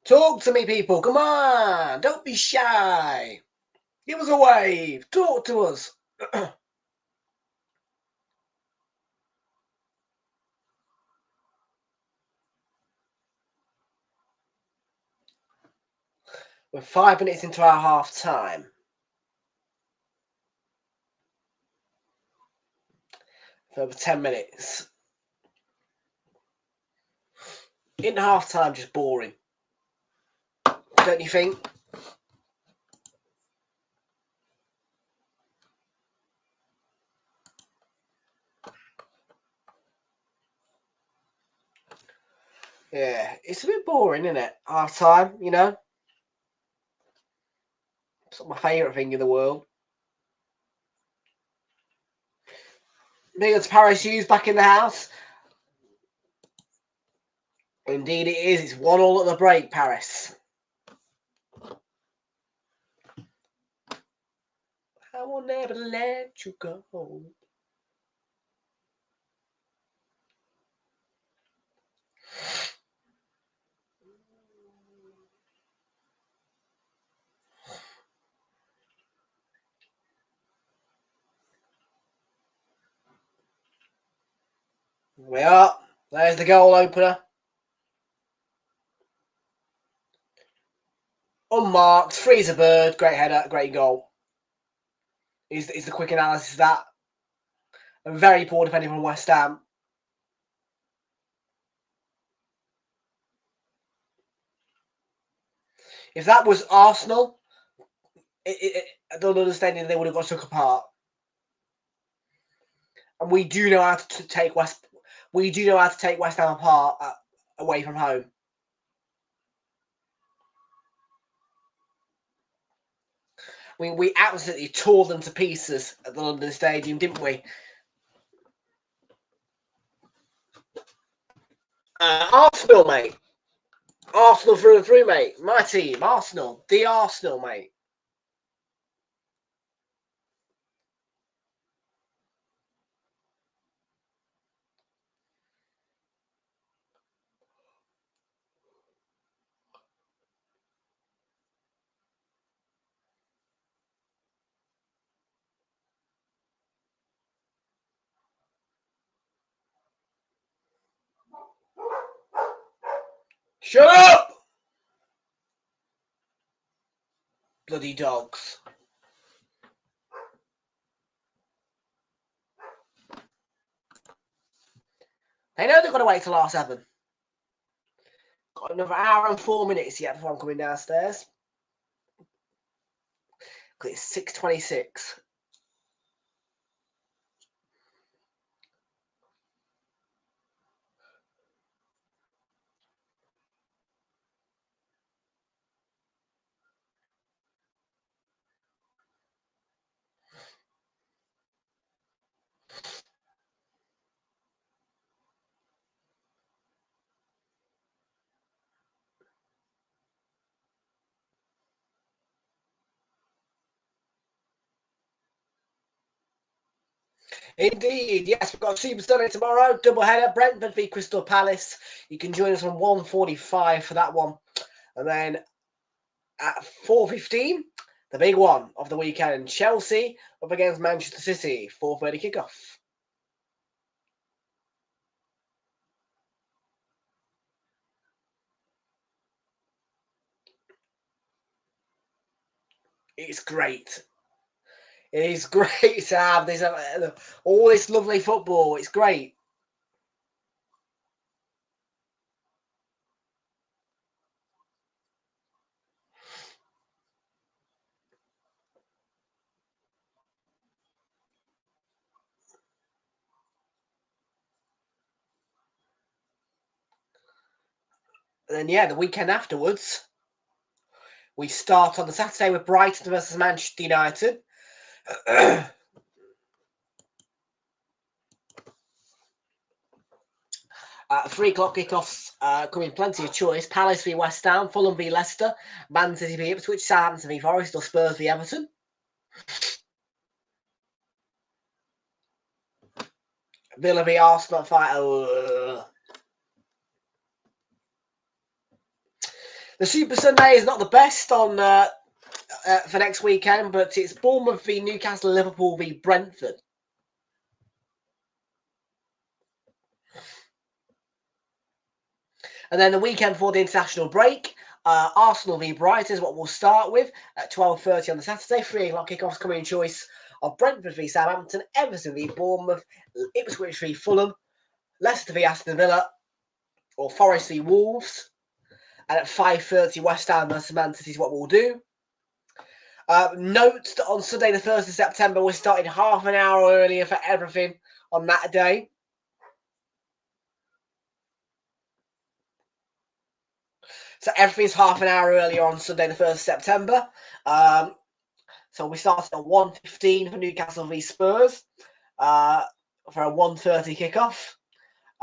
Talk to me, people. Come on. Don't be shy. Give us a wave. Talk to us. We're 5 minutes into our half time. For over 10 minutes. In half time, just boring. Don't you think? Yeah, it's a bit boring, isn't it? Half time, you know? It's not my favourite thing in the world. Big it's Paris Hughes back in the house. Indeed it is. It's 1-1 at the break, Paris. I will never let you go. We are. There's the goal opener. Unmarked. Frees a bird. Great header. Great goal. Is the quick analysis of that. And very poor defending from West Ham. If that was Arsenal, I don't understand they would have got took apart. And we do know how to take West Ham apart away from home. We absolutely tore them to pieces at the London Stadium, didn't we? Arsenal, mate. Arsenal through and through, mate. My team, Arsenal. The Arsenal, mate. Shut up! Bloody dogs. They know they've got to wait till R7. Got another hour and 4 minutes yet before I'm coming downstairs. It's 6:26. Indeed, yes, we've got Super Sunday tomorrow, double header, Brentford v Crystal Palace. You can join us on 1:45 for that one. And then at 4:15, the big one of the weekend, Chelsea up against Manchester City, 4:30 kickoff. It's great. It is great to have this, all this lovely football. It's great. And then, yeah, the weekend afterwards, we start on the Saturday with Brighton versus Manchester United. 3 o'clock kickoffs, coming plenty of choice. Palace v West Ham, Fulham v Leicester, Man City v Ipswich, Southampton v Forest, or Spurs v Everton. Villa v Arsenal fight. The Super Sunday is not the best on for next weekend, but it's Bournemouth v Newcastle, Liverpool v Brentford. And then the weekend before the international break, Arsenal v Brighton is what we'll start with at 12:30 on the Saturday. 3 o'clock kickoffs coming in choice of Brentford v Southampton, Everton v Bournemouth, Ipswich v Fulham, Leicester v Aston Villa, or Forest v Wolves. And at 5:30, West Ham versus Man City is what we'll do. Note that on Sunday, the 1st of September, we're starting half an hour earlier for everything on that day. So everything's half an hour earlier on Sunday, the 1st of September. So we start at 1:15 for Newcastle v Spurs for a 1:30 kickoff.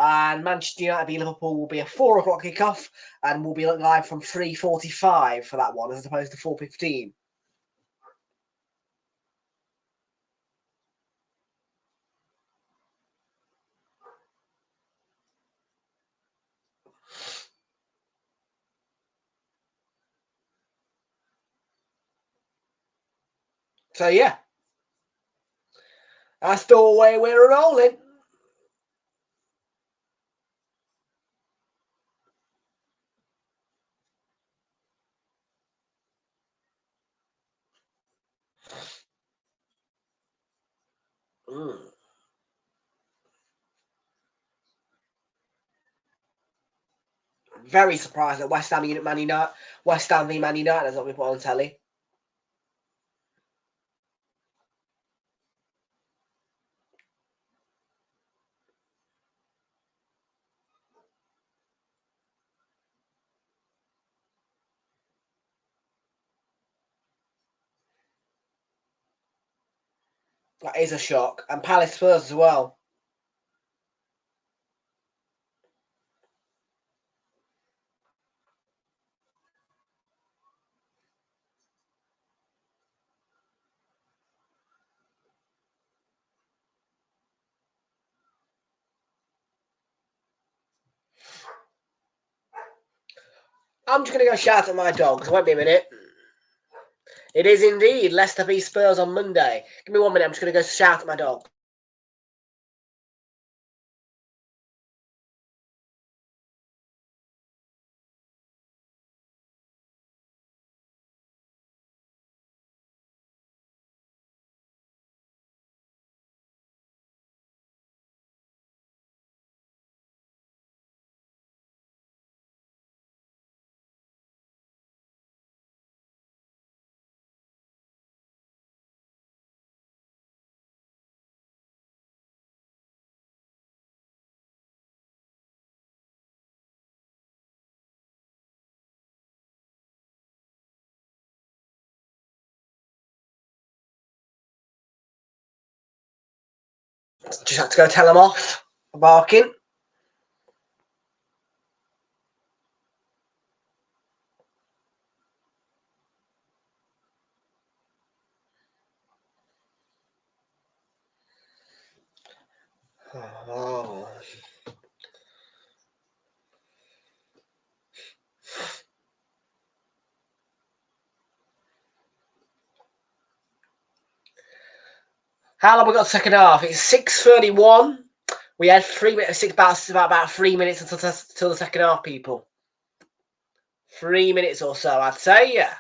And Manchester United v Liverpool will be a 4 o'clock kickoff, and we'll be live from 3:45 for that one, as opposed to 4:15. So yeah, that's the way we're rolling. Very surprised that West Ham v Man United is what we put on telly. That is a shock. And Palace Spurs as well. I'm just going to go shout at my dogs. It won't be a minute. It is indeed Leicester v Spurs on Monday. Give me 1 minute. I'm just going to go shout at my dog. Just have to go tell them off for barking. Oh. How long we got second half? It's 6:31. We had 3 minutes, about 3 minutes until the second half, people. 3 minutes or so, I'd say, yeah.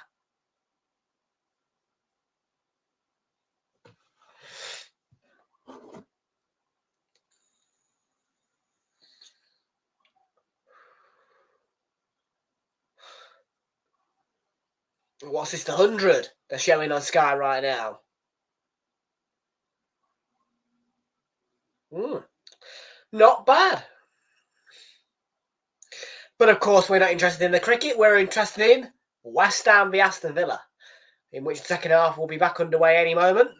What's this, the 100 they're showing on Sky right now? Not bad. But of course, we're not interested in the cricket. We're interested in West Ham v Aston Villa, in which the second half will be back underway any moment.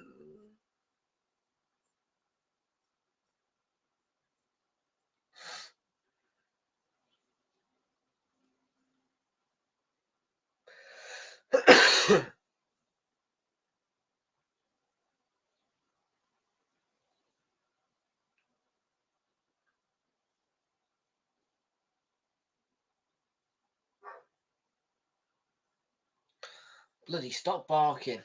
Bloody stop barking.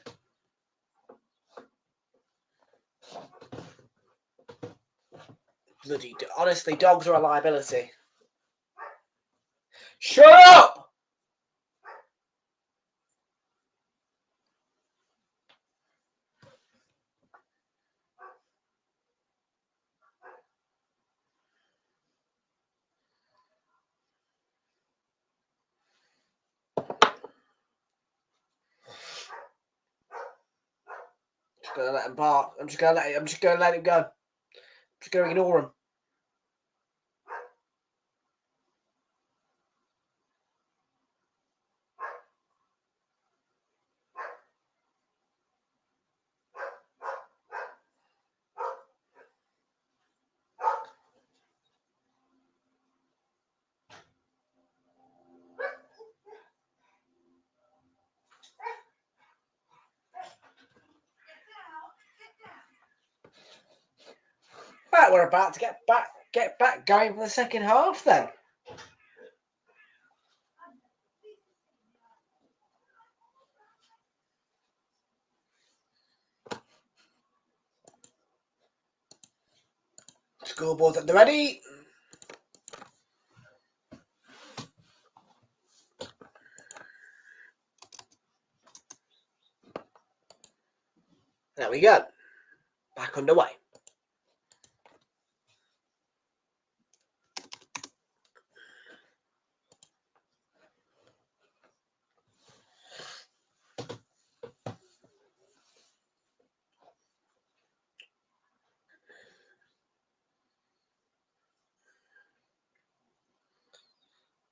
Bloody, honestly, dogs are a liability. Shut up! Just gonna let him bark. I'm just gonna let him go. I'm just gonna ignore him. Right, we're about to get back going for the second half then. Scoreboard's at the ready. There we go. Back underway.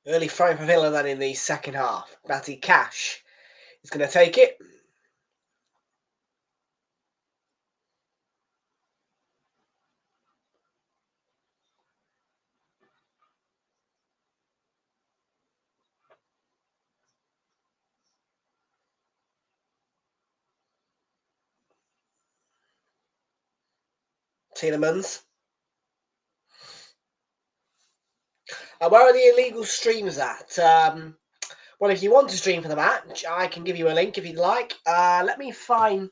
Early throwing for Villa then in the second half. Matty Cash is going to take it. Tielemans. Where are the illegal streams at? Well, if you want to stream for the match, I can give you a link if you'd like. Let me find...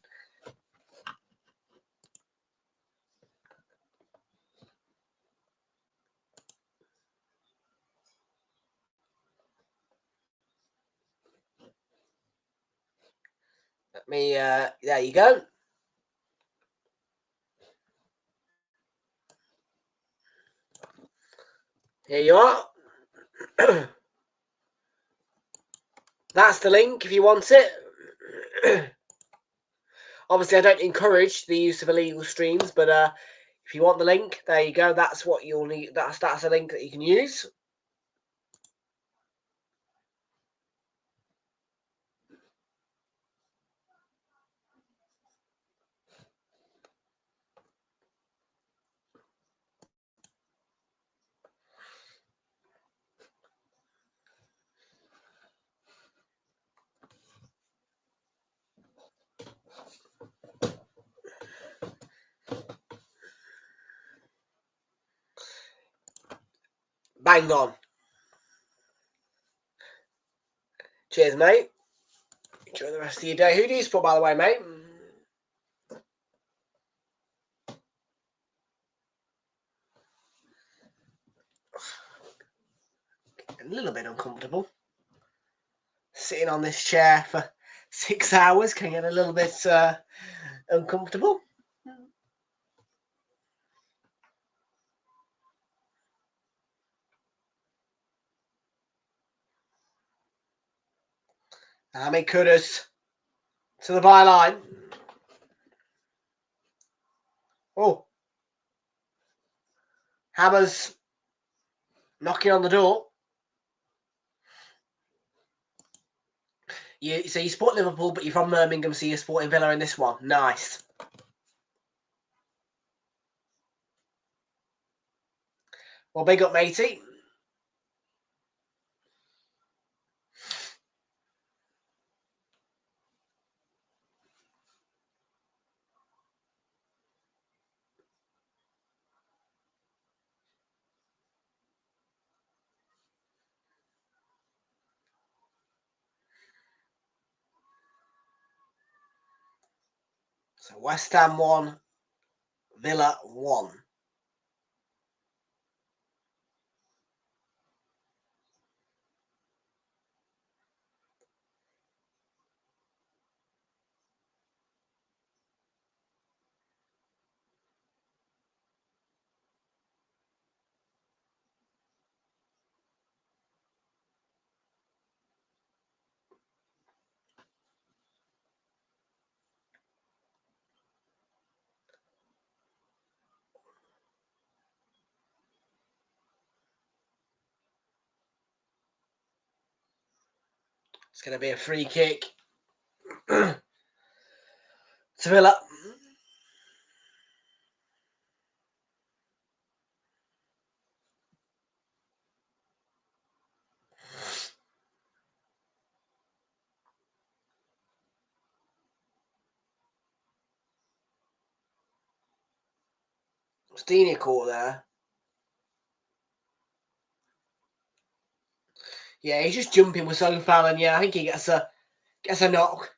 there you go. Here you are. That's the link if you want it. Obviously, I don't encourage the use of illegal streams, but if you want the link, there you go. That's what you'll need. That's a link that you can use. Bang on. Cheers, mate. Enjoy the rest of your day. Who do you support, by the way, mate? A little bit uncomfortable. Sitting on this chair for 6 hours can get a little bit uncomfortable. Hamid Kudus to the byline. Oh. Hammers knocking on the door. So you support Liverpool, but you're from Birmingham, so you're supporting Villa in this one. Nice. Well, big up, matey. So West Ham 1, Villa 1. It's going to be a free kick to Villa. Stenia caught there. Yeah, he's just jumping with so foul, and yeah, I think he gets a knock.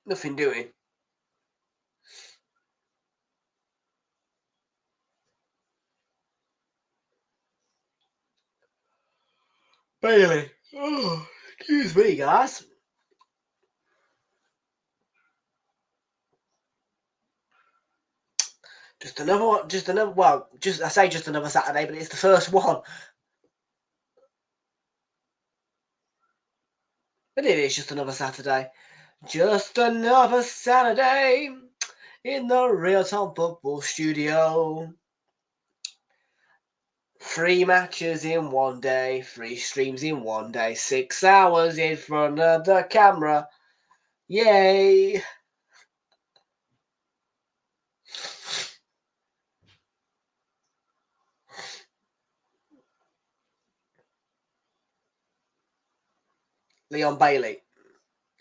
Nothing doing. Bailey. Oh, excuse me, guys. Just another one. I say just another Saturday, but it's the first one. But it is just another Saturday. Just another Saturday in the Realltom football studio. 3 matches in one day, 3 streams in one day, 6 hours in front of the camera. Yay! Leon Bailey.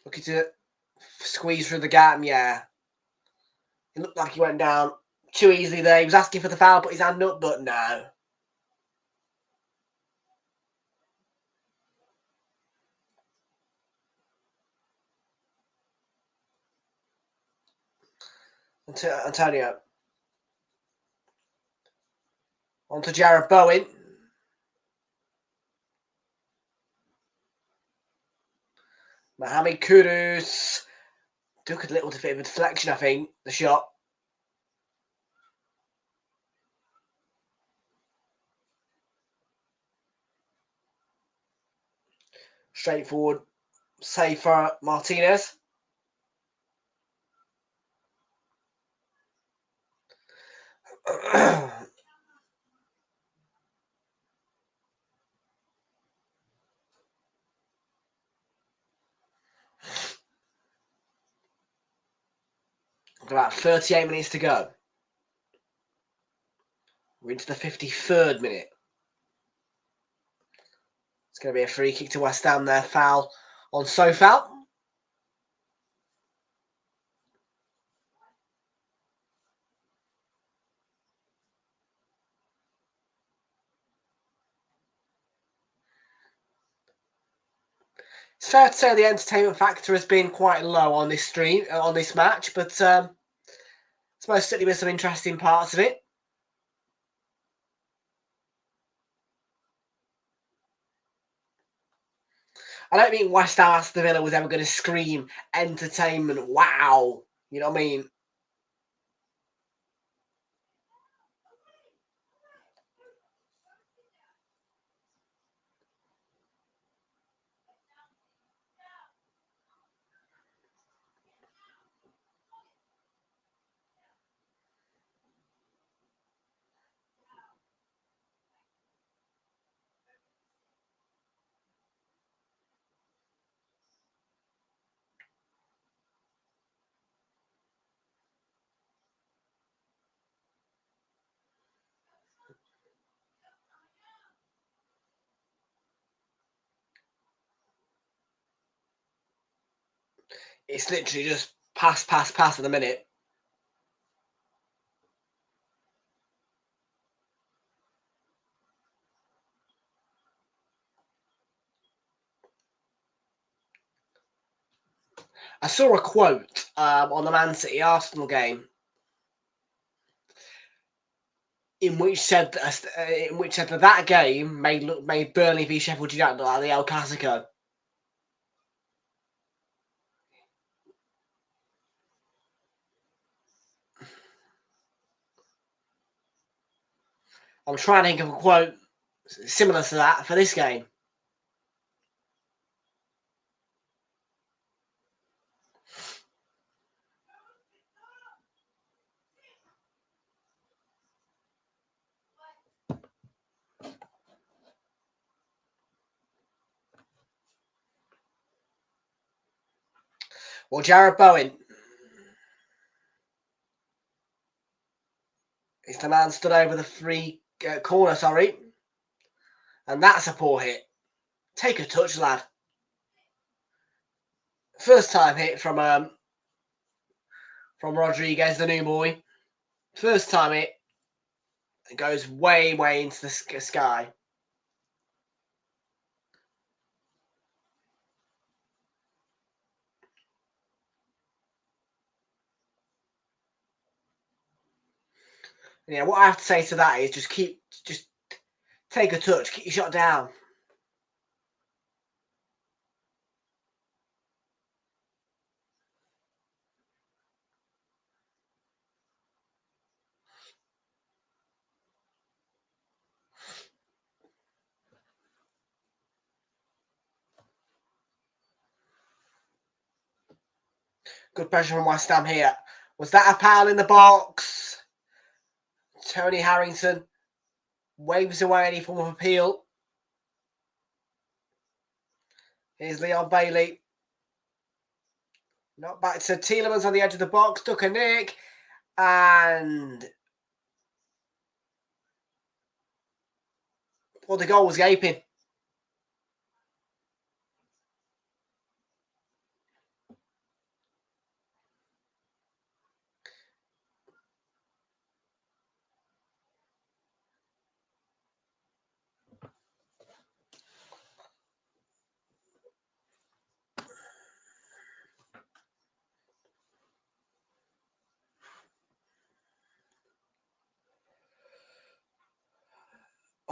Looking to squeeze through the gap, yeah. It looked like he went down too easily there. He was asking for the foul, put his hand up, but no. Antonio. On to Jared Bowen. Mohamed Kudus. Took a little bit of a deflection, I think, the shot. Straightforward save for Martinez. About 38 minutes to go. We're into the 53rd minute. It's going to be a free kick to West Ham there. Foul on Sofal. It's fair to say the entertainment factor has been quite low on this stream, on this match, but it's most certainly been some interesting parts of it. I don't think West Ham Aston Villa was ever going to scream entertainment. Wow, you know what I mean? It's literally just pass at the minute. I saw a quote on the Man City Arsenal game in which said that game made Burnley v Sheffield United look like the El Clasico. I'm trying to think of a quote similar to that for this game. Well, Jared Bowen is the man stood over the free corner, and that's a poor hit. Take a touch, lad. First time hit from Rodriguez, the new boy. First time hit. It goes way into the sky. And yeah, what I have to say to that is just take a touch, keep your shot down. Good pressure from West Ham here. Was that a foul in the box? Tony Harrington waves away any form of appeal. Here's Leon Bailey. Not back to Tielemans on the edge of the box. Took a nick. And well, the goal was gaping.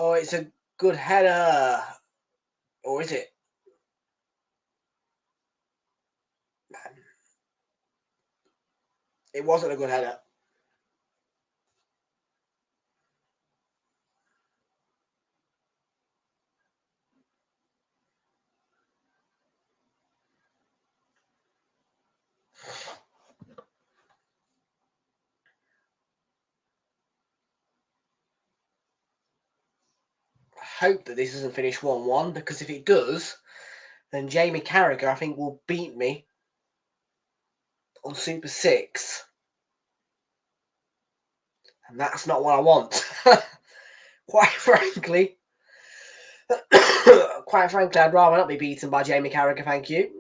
Oh, it's a good header. Or is it? It wasn't a good header. I hope that this doesn't finish 1-1, because if it does, then Jamie Carragher, I think, will beat me on Super 6. And that's not what I want. Quite frankly, I'd rather not be beaten by Jamie Carragher, thank you.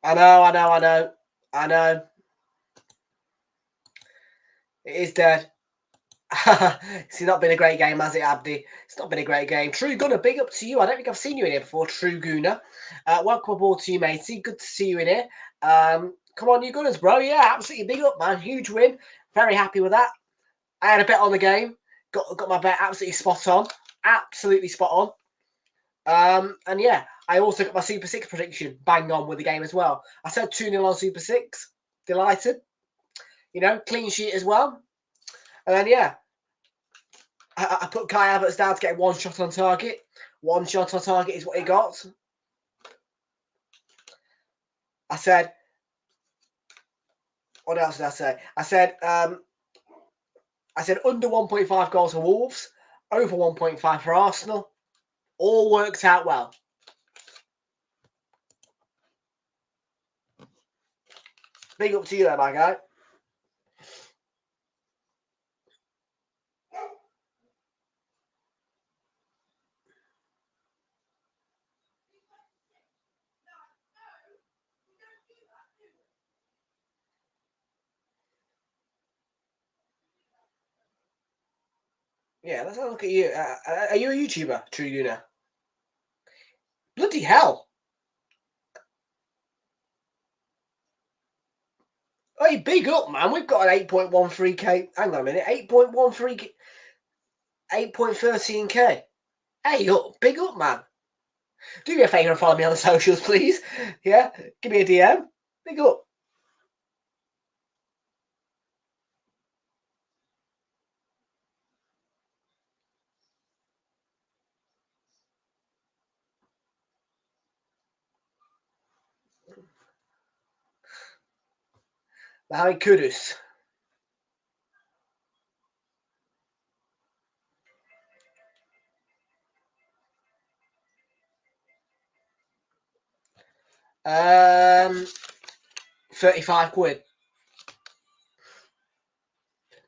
I know. It is dead. It's not been a great game, has it, Abdi? It's not been a great game. True Gunner, big up to you. I don't think I've seen you in here before, True Gunner. Welcome aboard to you, matey. Good to see you in here. Come on, you Gunners, bro. Yeah, absolutely big up, man. Huge win. Very happy with that. I had a bet on the game. Got my bet absolutely spot on. Absolutely spot on. And yeah, I also got my Super 6 prediction bang on with the game as well. I said 2-0 on Super 6. Delighted. You know, clean sheet as well. And then, yeah, I put Kai Havertz down to get one shot on target. One shot on target is what he got. I said, what else did I say? I said under 1.5 goals for Wolves, over 1.5 for Arsenal. All worked out well. Big up to you there, my guy. Yeah, let's have a look at you. Are you a YouTuber, True Guna? Bloody hell. Hey, big up, man. We've got an 8.13k. Hang on a minute. 8.13k. 8.13k. Hey, up. Big up, man. Do me a favour and follow me on the socials, please. Yeah, give me a DM. Big up. Harry Kudus. Um, 35 quid.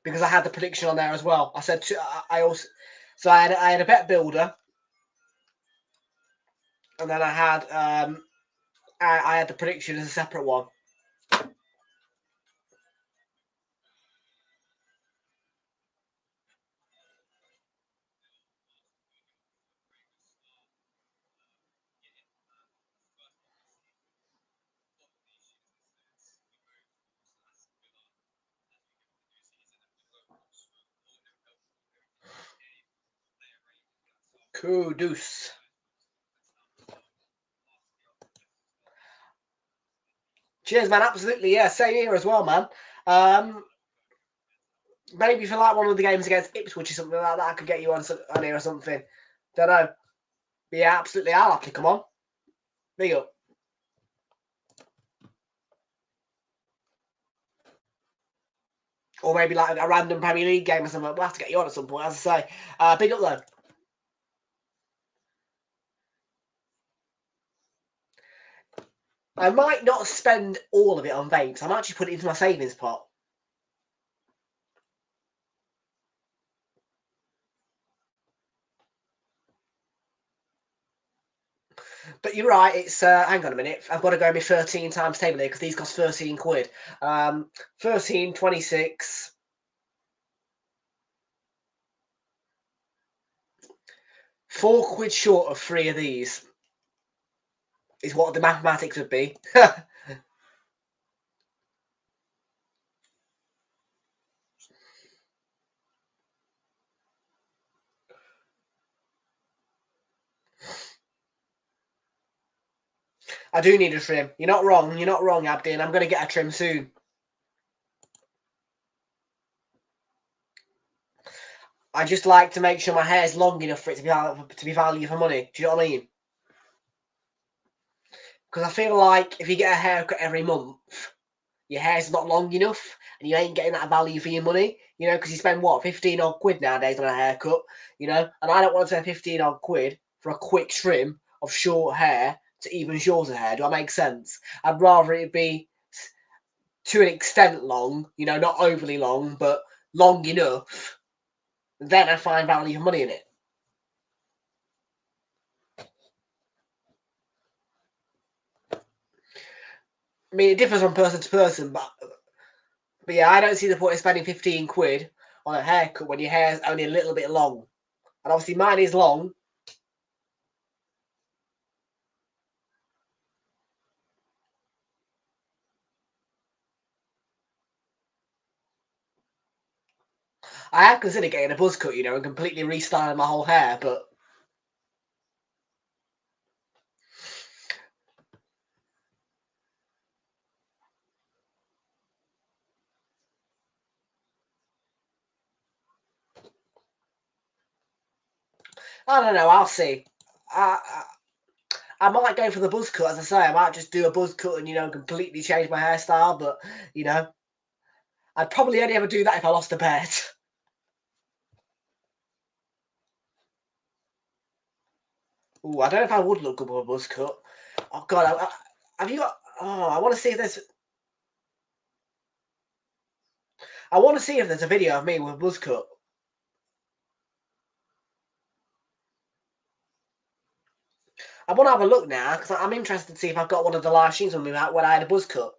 Because I had the prediction on there as well. I said I had a bet builder, and then I had the prediction as a separate one. Kudus. Cheers, man. Absolutely, yeah. Same here as well, man. Maybe for like one of the games against Ipswich or something like that, I could get you on here or something. Don't know. But yeah, absolutely. I'll have to come on. Big up. Or maybe like a random Premier League game or something. We'll have to get you on at some point, as I say. Big up, though. I might not spend all of it on vapes. I might actually put it into my savings pot. But you're right, it's, hang on a minute, I've got to go my 13 times table here because these cost 13 quid. 13, 26. £4 short of 3 of these is what the mathematics would be. I do need a trim. You're not wrong, Abdi, and I'm going to get a trim soon. I just like to make sure my hair's long enough for it to be value for money. Do you know what I mean? Because I feel like if you get a haircut every month, your hair's not long enough and you ain't getting that value for your money, you know, because you spend, what, 15 odd quid nowadays on a haircut, you know, and I don't want to spend 15 odd quid for a quick trim of short hair to even shorter hair. Do I make sense? I'd rather it be to an extent long, you know, not overly long, but long enough, then I find value for money in it. I mean, it differs from person to person, but yeah, I don't see the point of spending 15 quid on a haircut when your hair's only a little bit long. And obviously mine is long. I have considered getting a buzz cut, you know, and completely restyling my whole hair, but I don't know. I'll see. I might go for the buzz cut, as I say. I might just do a buzz cut and, you know, completely change my hairstyle, but, you know, I'd probably only ever do that if I lost a bet. Ooh, I don't know if I would look good with a buzz cut. Oh, God. Have you got... Oh, I want to see if there's... I want to see if there's a video of me with a buzz cut. I want to have a look now, because I'm interested to see if I've got one of the live streams on me when I had a buzz cut.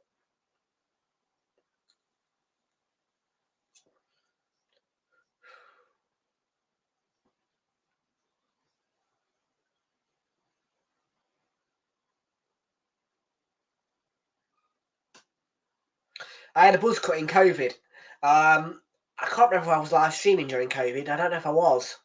I had a buzz cut in COVID. I can't remember if I was live streaming during COVID. I don't know if I was.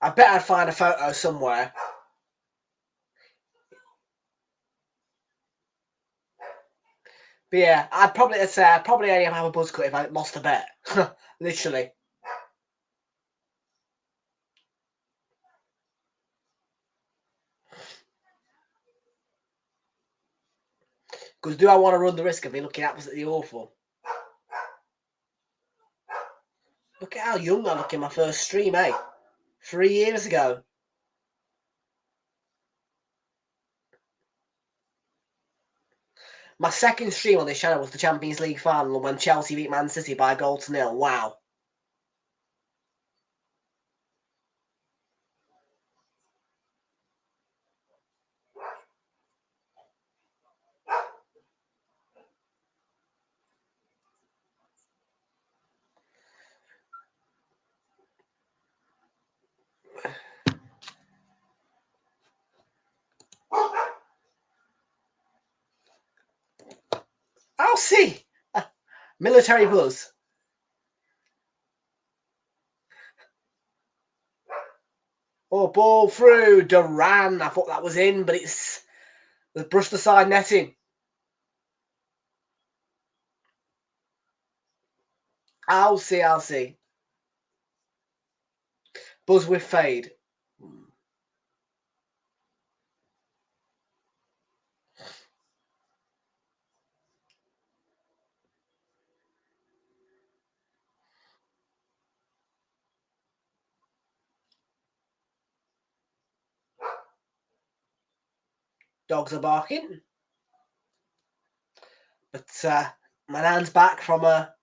I bet I'd find a photo somewhere. But yeah, I'd probably only have a buzz cut if I lost a bet. Literally. Because do I want to run the risk of me looking absolutely awful? Look at how young I look in my first stream, eh? 3 years ago. My second stream on this channel was the Champions League final when Chelsea beat Man City by a goal to nil. Wow. I'll see. Military buzz. Oh, ball through. Duran. I thought that was in, but it's the brushed aside netting. I'll see. Buzz with fade. Dogs are barking. But my nan's back from a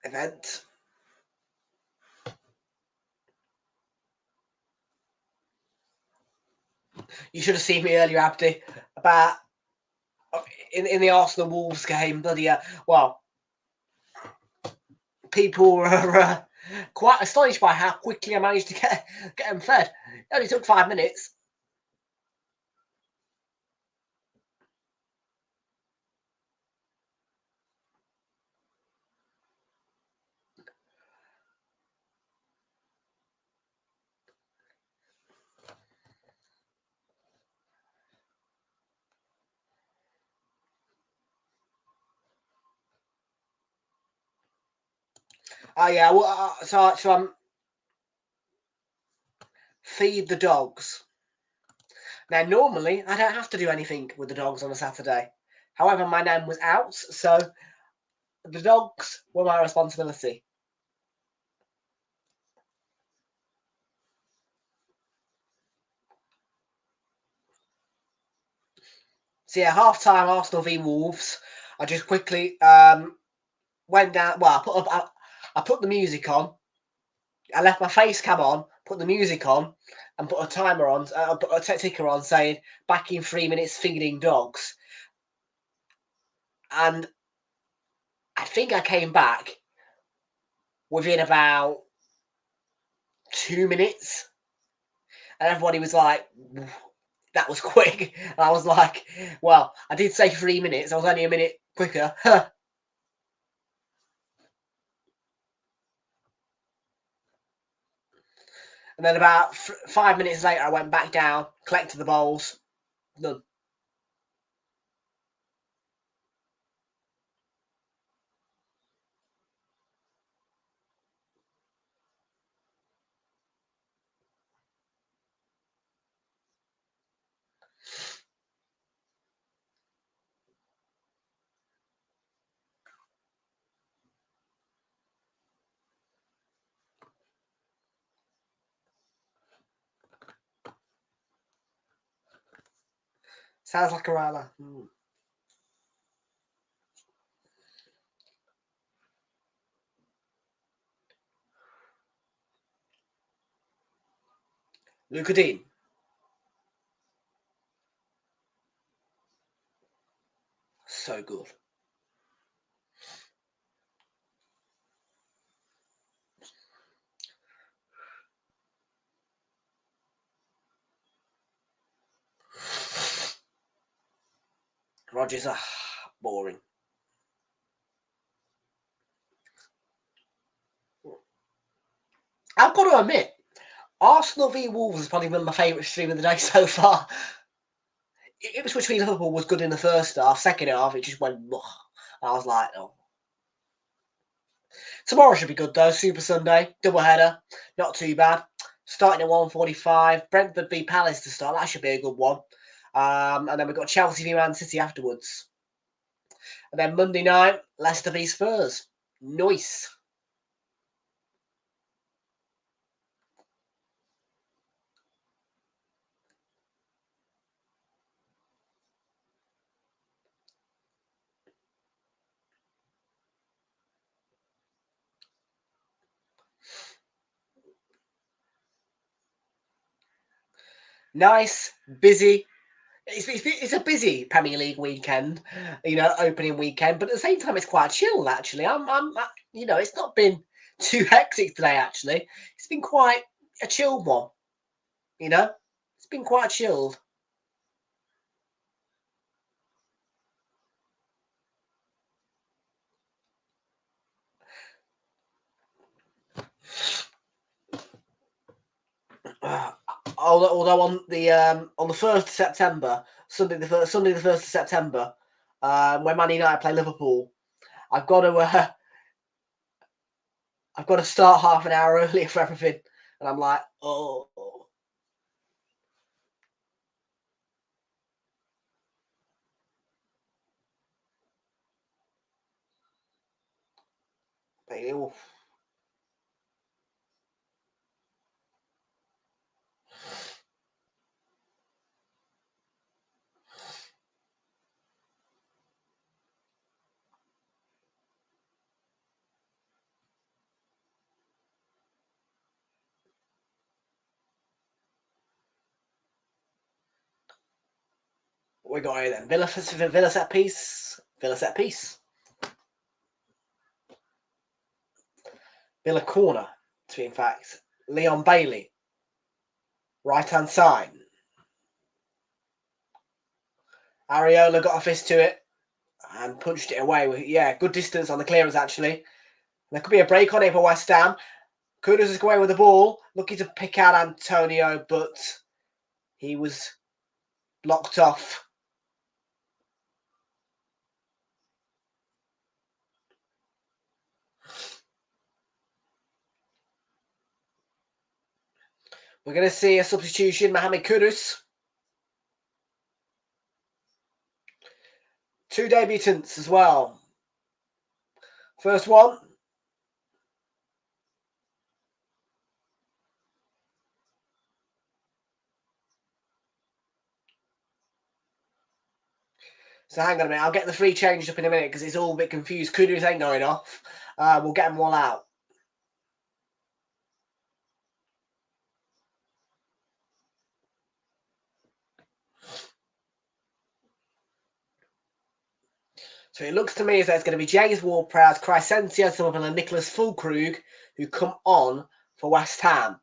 event. You should have seen me earlier, Abdi, about in the Arsenal Wolves game. Bloody well, people were quite astonished by how quickly I managed to get them fed. It only took 5 minutes. Yeah, well, so I'm feed the dogs. Now, normally, I don't have to do anything with the dogs on a Saturday. However, my nan was out, so the dogs were my responsibility. So yeah, half-time Arsenal v Wolves. I just quickly went down. Well, I put the music on. I left my face cam on, put the music on, and put a timer on, put a ticker on saying back in 3 minutes feeding dogs. And I think I came back within about 2 minutes. And everybody was like, that was quick. And I was like, well, I did say 3 minutes. I was only a minute quicker. And then about 5 minutes later, I went back down, collected the bowls. Done. Sounds like a rather. Luca Dean. So good. Rodgers, boring. I've got to admit, Arsenal v Wolves has probably been my favourite stream of the day so far. Ipswich v Liverpool was good in the first half. Second half, it just went. Ugh. I was like, oh. Tomorrow should be good though. Super Sunday, double header, not too bad. Starting at 1:45. Brentford v Palace to start. That should be a good one. And then we've got Chelsea v Man City afterwards. And then Monday night, Leicester v Spurs. Nice. Nice, busy. It's a busy Premier League weekend, opening weekend. But at the same time, it's quite chill. Actually, it's not been too hectic today. Actually, it's been quite a chilled one. It's been quite chilled. Although on the 1st of September, Sunday the 1st of September, when Man United play Liverpool, I've got to start half an hour earlier for everything, and I'm like, oh. We got here then. Villa set piece. Villa set piece. Villa corner, to be in fact. Leon Bailey. Right hand side. Areola got a fist to it and punched it away. Good distance on the clearance actually. There could be a break on it for West Ham. Kudus is going with the ball, looking to pick out Antonio, but he was blocked off. We're going to see a substitution, Mohamed Kudus. 2 debutants as well. First one. So hang on a minute, I'll get the three changed up in a minute because it's all a bit confused. Kudus ain't going off. We'll get them all out. So it looks to me as though it's going to be James Ward-Prowse, Crescencio Somerville and Nicholas Fulkrug who come on for West Ham.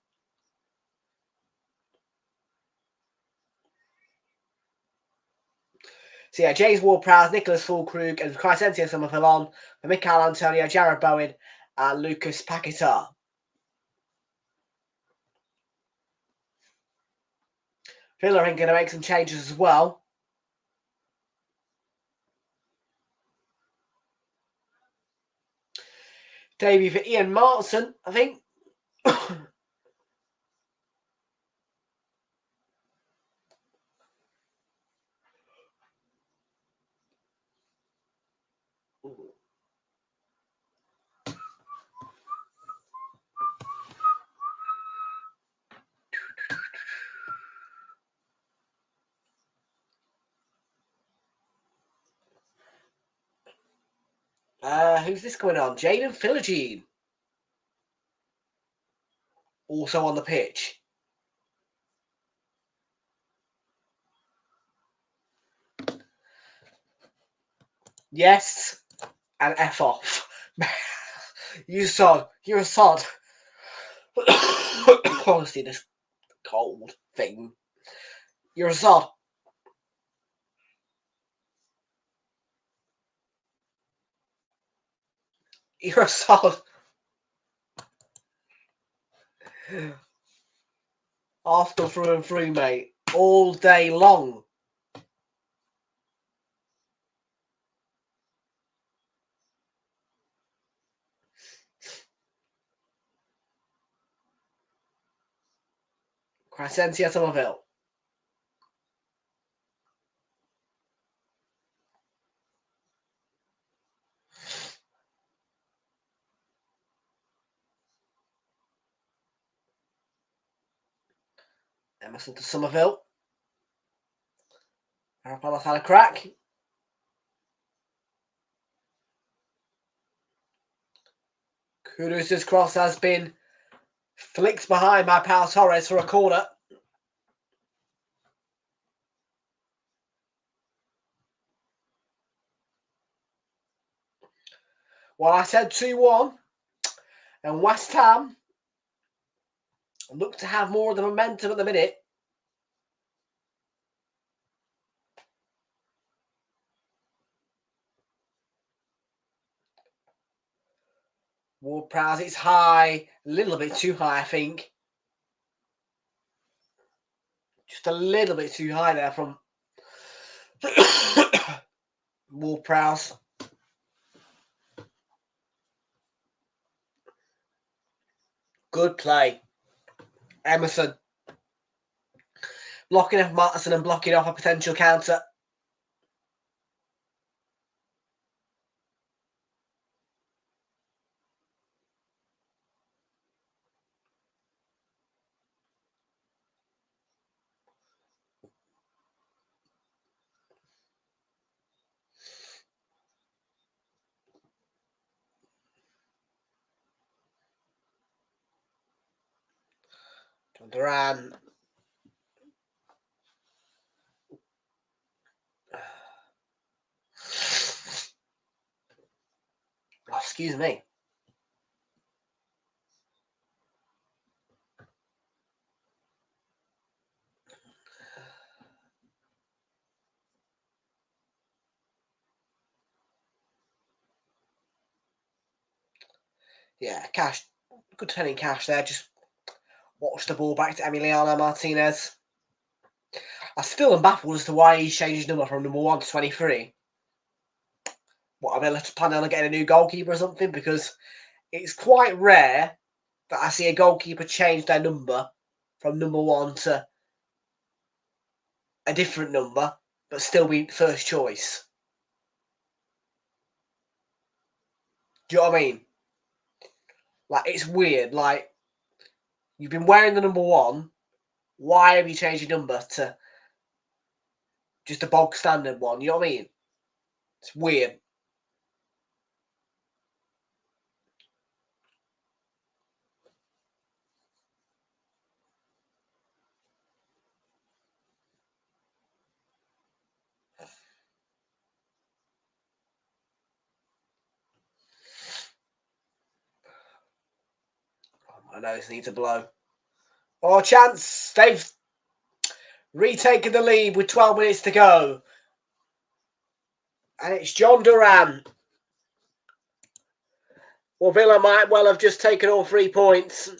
So yeah, James Ward-Prowse, Nicholas Fulkrug and Crescencio Somerville on for Mikel Antonio, Jared Bowen and Lucas Paquetá. Villa are going to make some changes as well. Debut for Ian Martin, I think. Who's this going on? Jaden Philogene. Also on the pitch. Yes, and F off. You sod. You're a sod. Honestly, this cold thing. You're a sod. You're a sod. Arsenal through and through, mate. All day long. Crescencio Somerville. Emerson to Somerville. Arapalas had a crack. Kudus' cross has been flicked behind by Pau Torres for a corner. Well, I said 2-1. And West Ham look to have more of the momentum at the minute. Ward-Prowse, it's high. A little bit too high, I think. Just a little bit too high there from Ward-Prowse. Good play. Emerson. Blocking off Martinson and blocking off a potential counter. Duran. Oh, excuse me. Yeah, Cash. Good turning Cash there. Just watch the ball back to Emiliano Martinez. I still am baffled as to why he's changed his number from number 1 to 23. What, are they planning on getting a new goalkeeper or something? Because it's quite rare that I see a goalkeeper change their number from number 1 to a different number, but still be first choice. Do you know what I mean? Like, it's weird. Like, you've been wearing the number 1. Why have you changed your number to just a bog standard one? You know what I mean? It's weird. I know this needs a blow. Oh, chance. They've retaken the lead with 12 minutes to go. And it's John Duran. Well, Villa might well have just taken all 3 points.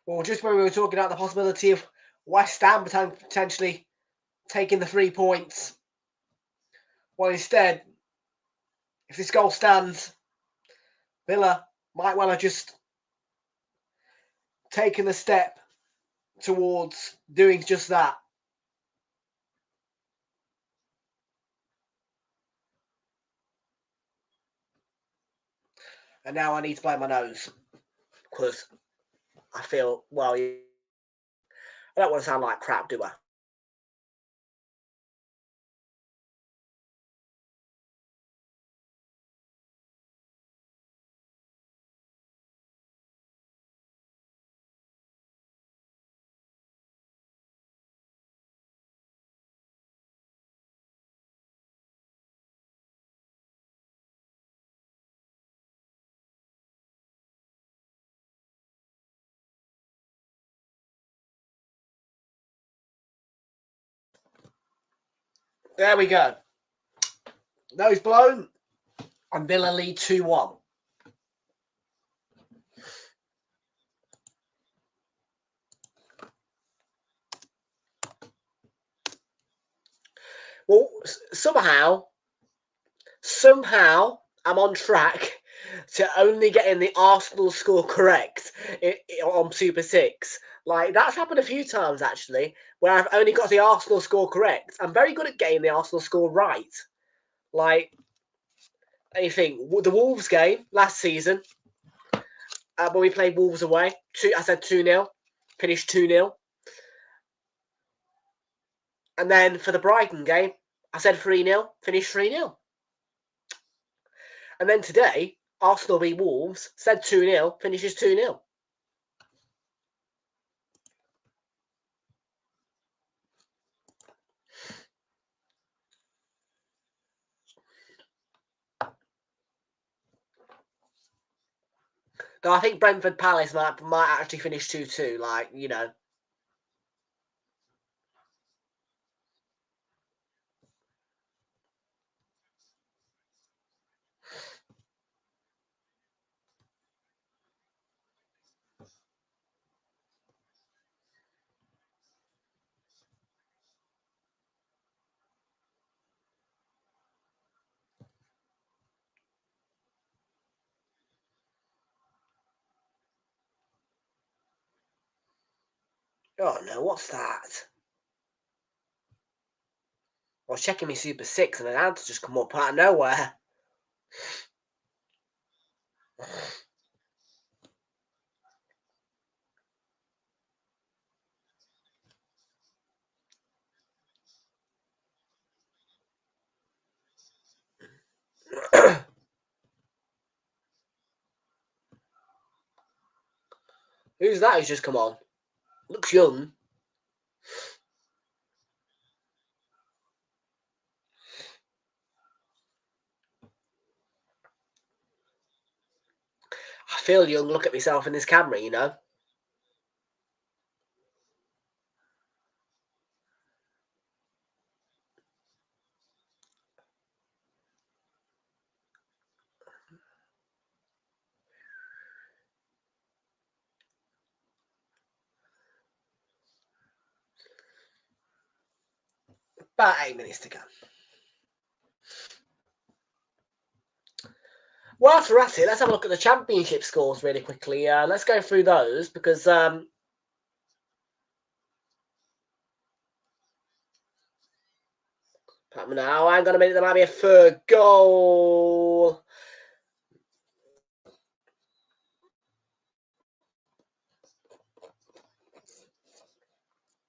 Well, just when we were talking about the possibility of West Ham potentially taking the 3 points. Well, instead, if this goal stands, Villa might well have just taken the step towards doing just that. And now I need to blow my nose because I feel, well, I don't want to sound like crap, do I? There we go. Nose blown. And Villa lead 2-1. Well, somehow, I'm on track to only getting the Arsenal score correct on Super 6. Like, that's happened a few times, actually, where I've only got the Arsenal score correct. I'm very good at getting the Arsenal score right. Like, anything. The Wolves game last season, when we played Wolves away, I said 2-0, finished 2-0. And then for the Brighton game, I said 3-0, finished 3-0. And then today, Arsenal v Wolves, said 2-0, finishes 2-0. Though I think Brentford Palace might actually finish 2-2, like, you know. Oh no, what's that? I was checking my Super 6 and an answer just come up out of nowhere. Who's that who's just come on? Looks young. I feel young, look at myself in this camera, you know. About 8 minutes to go. Well, after that's it, let's have a look at the championship scores really quickly. Let's go through those because now hang on a minute, there might be a third goal.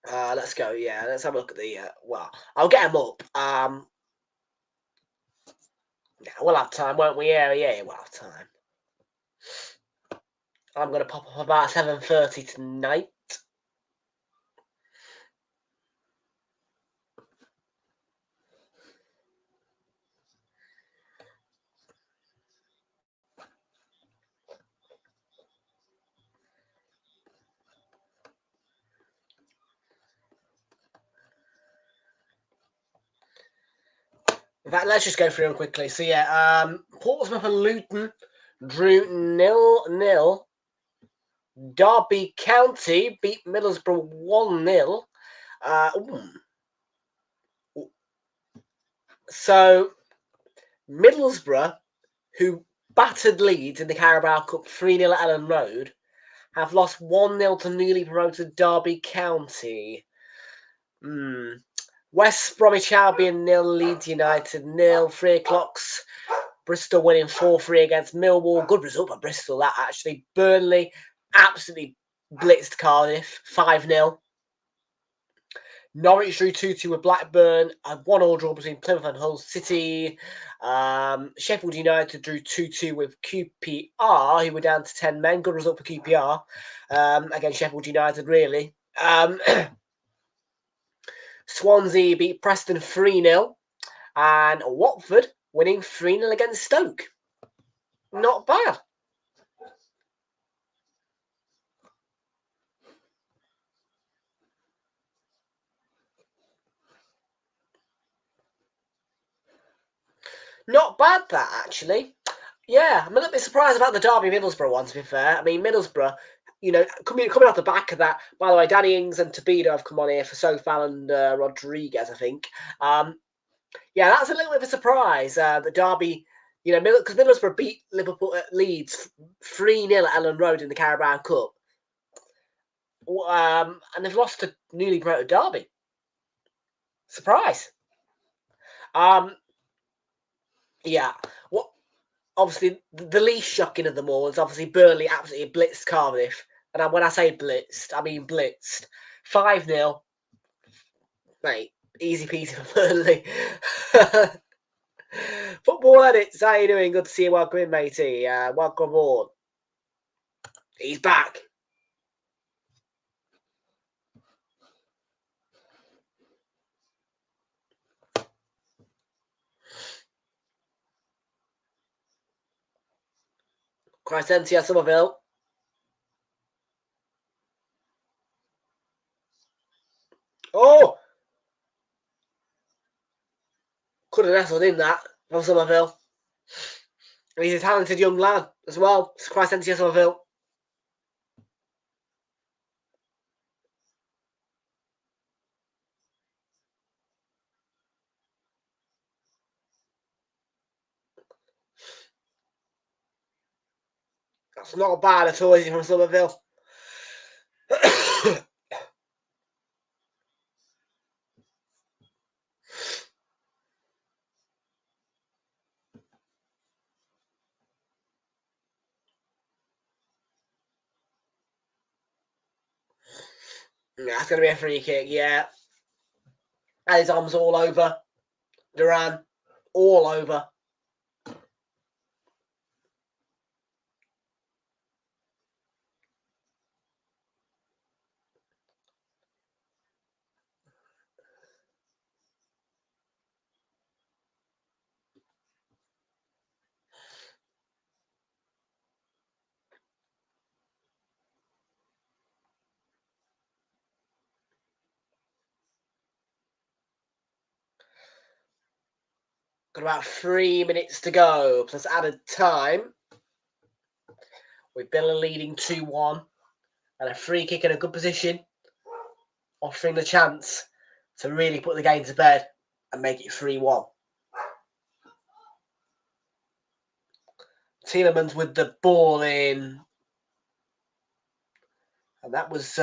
Let's go. Yeah, let's have a look at the. Well, I'll get them up. Yeah, we'll have time, won't we? Yeah, we'll have time. I'm gonna pop up about 7:30 tonight. In fact, let's just go through them quickly. So yeah, Portsmouth and Luton drew 0-0. Derby County beat Middlesbrough 1-0. So Middlesbrough, who battered Leeds in the Carabao Cup 3-0 at Ellen Road, have lost 1-0 to newly promoted Derby County. West Bromwich Albion 0, Leeds United 0, 3 o'clocks. Bristol winning 4-3 against Millwall. Good result by Bristol, that actually. Burnley absolutely blitzed Cardiff 5-0. Norwich drew 2-2 with Blackburn. A 1-1 draw between Plymouth and Hull City. Sheffield United drew 2-2 with QPR, who were down to 10 men. Good result for QPR against Sheffield United, really. Swansea beat Preston 3-0. And Watford winning 3-0 against Stoke. Not bad. Not bad, that, actually. Yeah, I'm a little bit surprised about the Derby Middlesbrough one, to be fair. I mean, Middlesbrough, you know, coming off the back of that. By the way, Danny Ings and Tobido have come on here for Sofal and Rodriguez, I think. Yeah, that's a little bit of a surprise. The Derby, you know, because Middlesbrough beat Liverpool at Leeds 3-0 at Ellen Road in the Carabao Cup. And they've lost to newly promoted Derby. Surprise. Yeah. What? Obviously, the least shocking of them all is obviously Burnley absolutely blitzed Cardiff. And when I say blitzed, I mean blitzed. 5-0. Mate, easy peasy for Burnley. Football Edits, how you doing? Good to see you. Welcome in, matey. Welcome aboard. He's back. Crescentia Somerville. Oh! Could have nestled in that from Somerville. He's a talented young lad as well. It's Crescentia Somerville. That's not bad at all, is he, from Somerville? That's going to be a free kick, yeah. And his arms all over. Duran, all over. Got about 3 minutes to go, plus added time. With Villa leading 2-1. And a free kick in a good position. Offering the chance to really put the game to bed and make it 3-1. Tielemans with the ball in. And that was...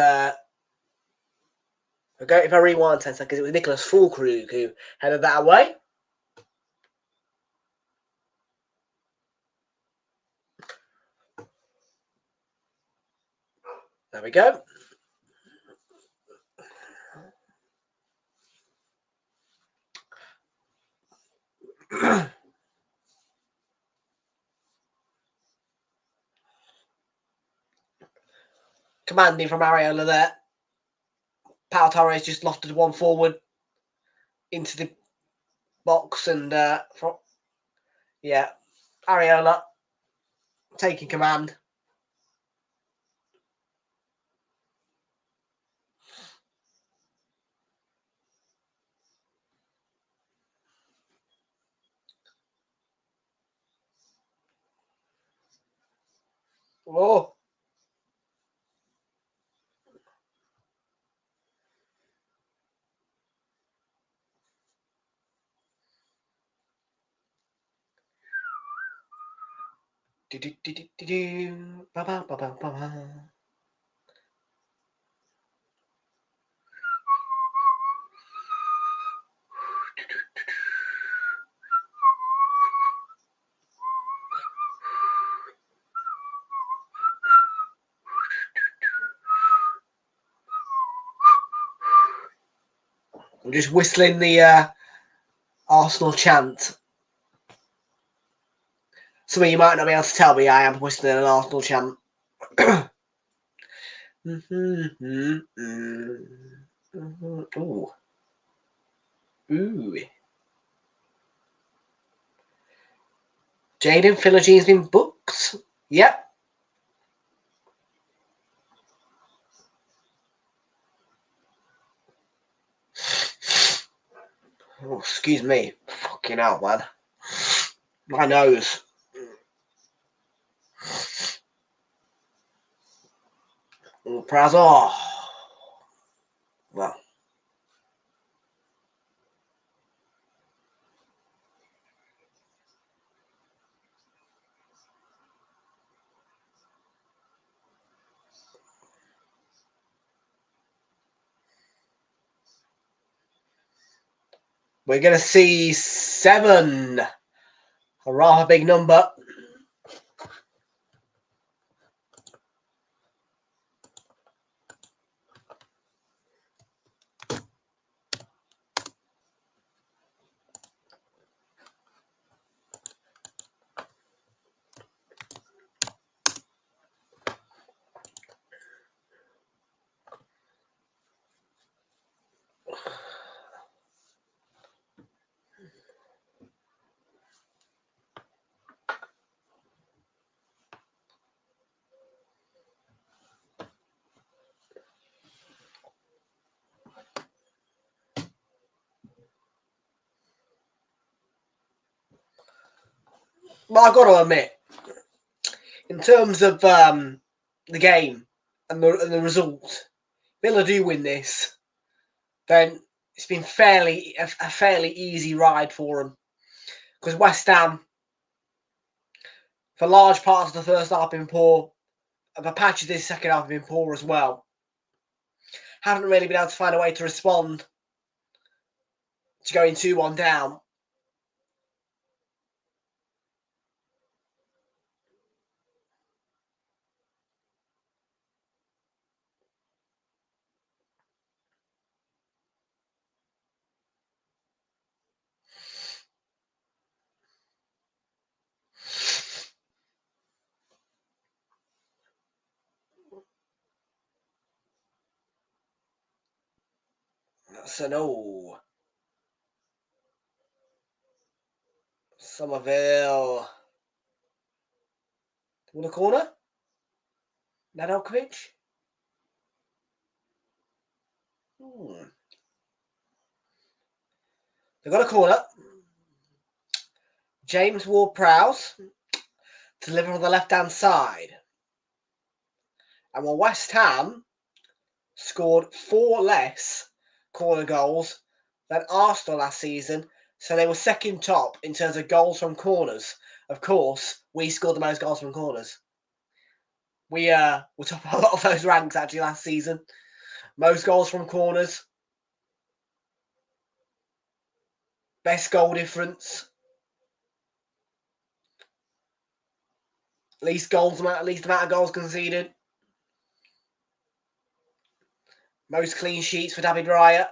if I rewind 10 seconds, it was Nicholas Fulkrug who headed that away. There we go. Commanding from Areola there. Pau Torres just lofted one forward into the box and yeah, Areola taking command. Oh. Do-do-do-do-do-do. Ba-ba-ba-ba-ba-ba. I'm just whistling the Arsenal chant. Some of you might not be able to tell me I am whistling an Arsenal chant. Ooh. Ooh. Jaden Philogene been booked. Yep. Oh, excuse me. Fucking hell, man. My nose. Prazor. Well. We're going to see 7. A rather big number. But I've got to admit, in terms of the game and the result, Villa do win this, then it's been a fairly easy ride for them. Because West Ham, for large parts of the first half, have been poor. The patch of this second half have been poor as well. Haven't really been able to find a way to respond to going 2-1 down. So no. Somerville. In the corner. Nedeljkovic. They've got a corner. James Ward-Prowse to deliver on the left-hand side. And while West Ham scored 4 less corner goals than Arsenal last season, so they were second top in terms of goals from corners. Of course, we scored the most goals from corners. We were top of a lot of those ranks actually last season. Most goals from corners. Best goal difference. Least amount of goals conceded. Most clean sheets for David Raya.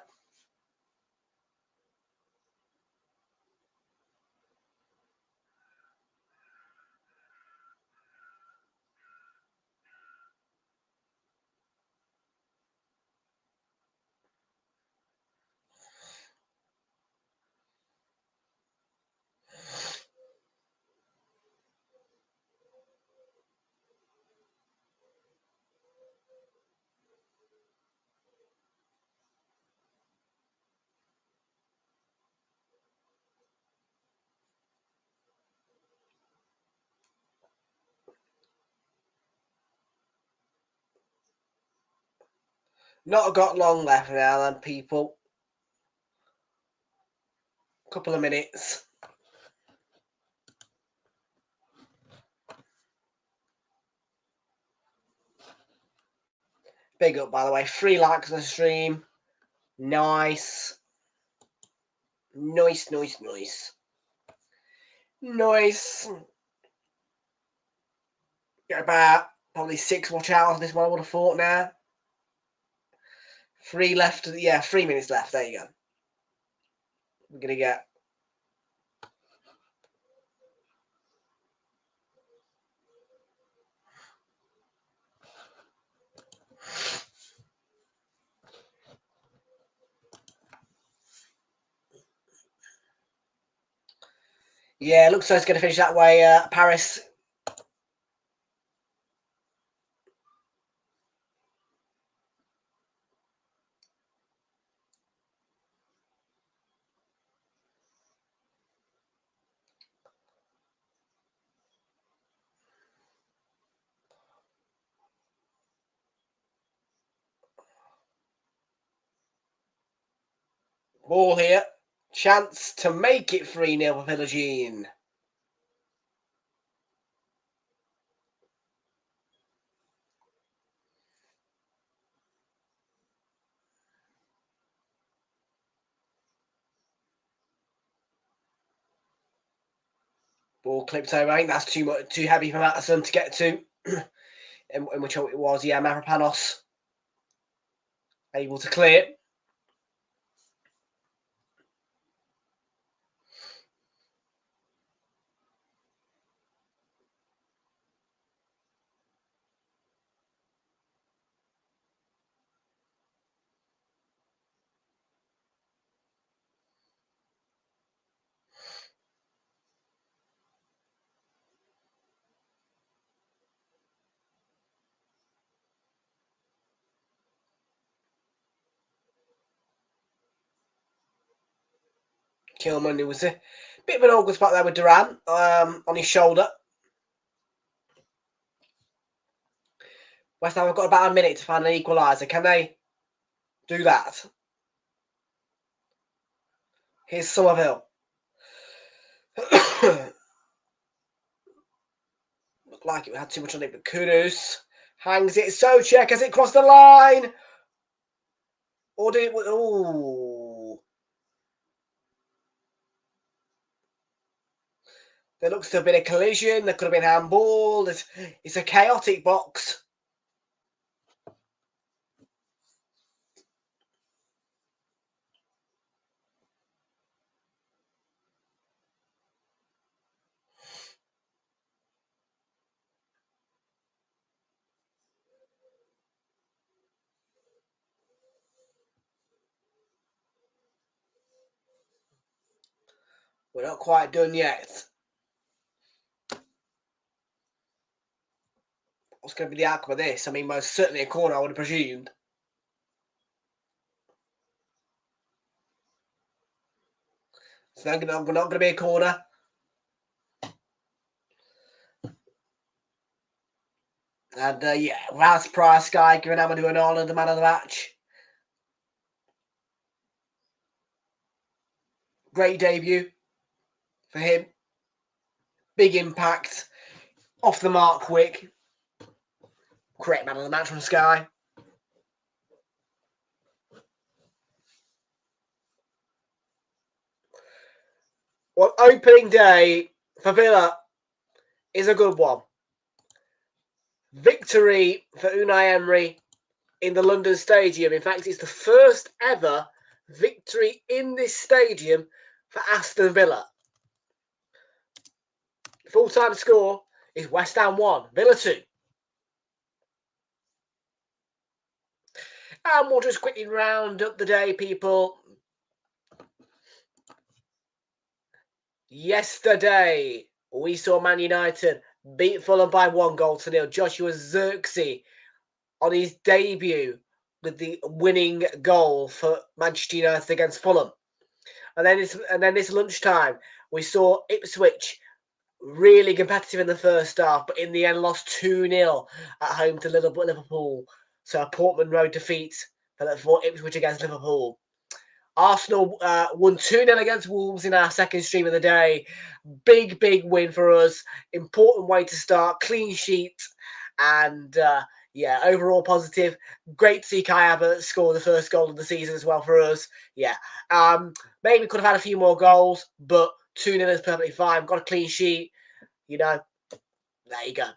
Not got long left now then, people. Couple of minutes. Big up, by the way. 3 likes on the stream. Nice. Nice. Get about probably 6 watch hours on this one, I would have thought now. 3 left. Yeah, 3 minutes left. There you go. We're going to get... Yeah, looks like it's going to finish that way. Paris. Ball here. Chance to make it 3-0 for Villagene. Ball clipped over. I think that's too heavy for Matteson to get to. in which it was, yeah, Mavropanos able to clear. Kilman, who was a bit of an awkward spot there with Duran on his shoulder. West Ham have got about a minute to find an equaliser. Can they do that? Here's Somerville. Looked like it had too much on it, but Kudus hangs it. Souček has it crossed the line. Or did it? Ooh. There looks to have been a collision. There could have been handball. It's a chaotic box. We're not quite done yet. What's going to be the outcome of this? I mean, most certainly a corner, I would have presumed. It's not going to be a corner. And yeah, Raz Price guy giving Amadou Onana the man of the match. Great debut for him. Big impact. Off the mark quick. Correct man of the match from Sky. Well, opening day for Villa is a good one. Victory for Unai Emery in the London Stadium. In fact, it's the first ever victory in this stadium for Aston Villa. Full-time score is West Ham 1, Villa 2. And we'll just quickly round up the day, people. Yesterday, we saw Man United beat Fulham by 1-0. Joshua Zirkzee on his debut with the winning goal for Manchester United against Fulham. And then this lunchtime, we saw Ipswich really competitive in the first half, but in the end lost 2-0 at home to Liverpool. So a Portman Road defeat for Ipswich against Liverpool. Arsenal won 2-0 against Wolves in our second stream of the day. Big win for us. Important way to start. Clean sheet. And yeah, overall positive. Great to see Kai Havertz score the first goal of the season as well for us. Yeah. Maybe could have had a few more goals, but 2-0 is perfectly fine. Got a clean sheet. You know, there you go.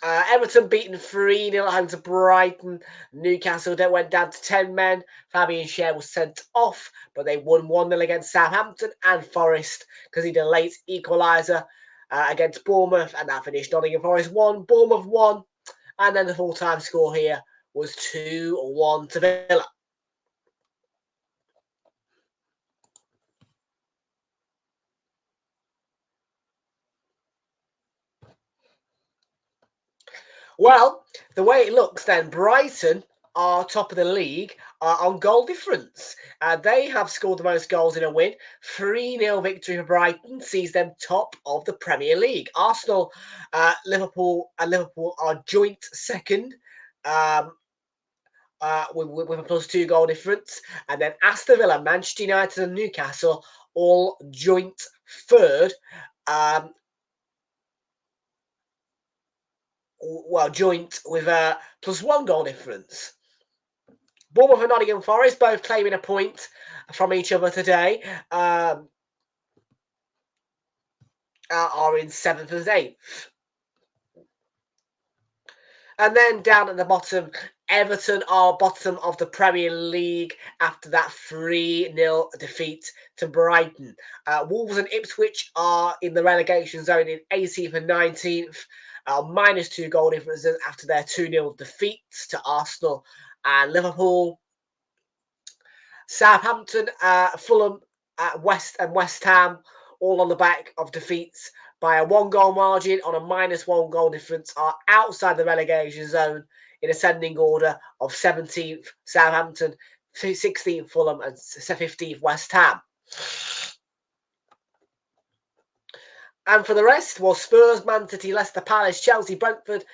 Everton beaten 3-0 at home to Brighton. Newcastle then went down to 10 men. Fabian Schär was sent off, but they won 1-0 against Southampton, and Forest because he did a late equaliser against Bournemouth, and that finished Nottingham Forest 1, Bournemouth 1, and then the full-time score here was 2-1 to Villa. Well, the way it looks then, Brighton are top of the league on goal difference. They have scored the most goals in a win. 3-0 victory for Brighton sees them top of the Premier League. Arsenal, Liverpool are joint second with a +2 goal difference. And then Aston Villa, Manchester United and Newcastle all joint third. Joint with a +1 goal difference. Bournemouth and Nottingham Forest both claiming a point from each other today. Are in 7th and 8th. And then down at the bottom, Everton are bottom of the Premier League after that 3-0 defeat to Brighton. Wolves and Ipswich are in the relegation zone in 18th and 19th. -2 goal differences after their 2-0 defeats to Arsenal and Liverpool. Southampton, Fulham, West Ham, all on the back of defeats by a 1-goal margin on a -1 goal difference, are outside the relegation zone in ascending order of 17th Southampton, 16th Fulham, and 15th West Ham. And for the rest, Spurs, Man City, Leicester, Palace, Chelsea, Brentford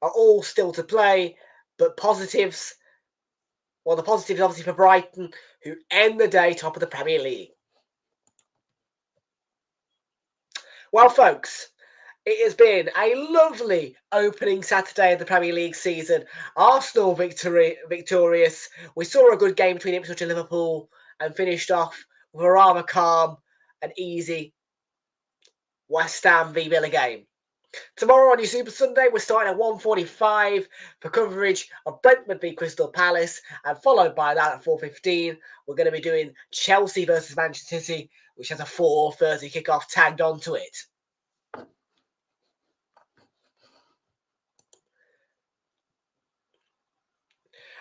are all still to play. But positives, the positives obviously for Brighton, who end the day top of the Premier League. Well, folks, it has been a lovely opening Saturday of the Premier League season. Arsenal victorious. We saw a good game between Ipswich and Liverpool and finished off with a rather calm and easy West Ham v Villa game. Tomorrow on your Super Sunday, we're starting at 1:45 for coverage of Brentford v Crystal Palace, and followed by that at 4:15, we're going to be doing Chelsea versus Manchester City, which has a 4:30 kickoff tagged onto it.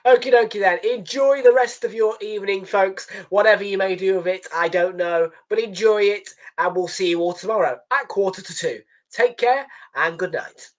Okie dokie then. Enjoy the rest of your evening, folks. Whatever you may do with it, I don't know. But enjoy it, and we'll see you all tomorrow at 1:45. Take care, and good night.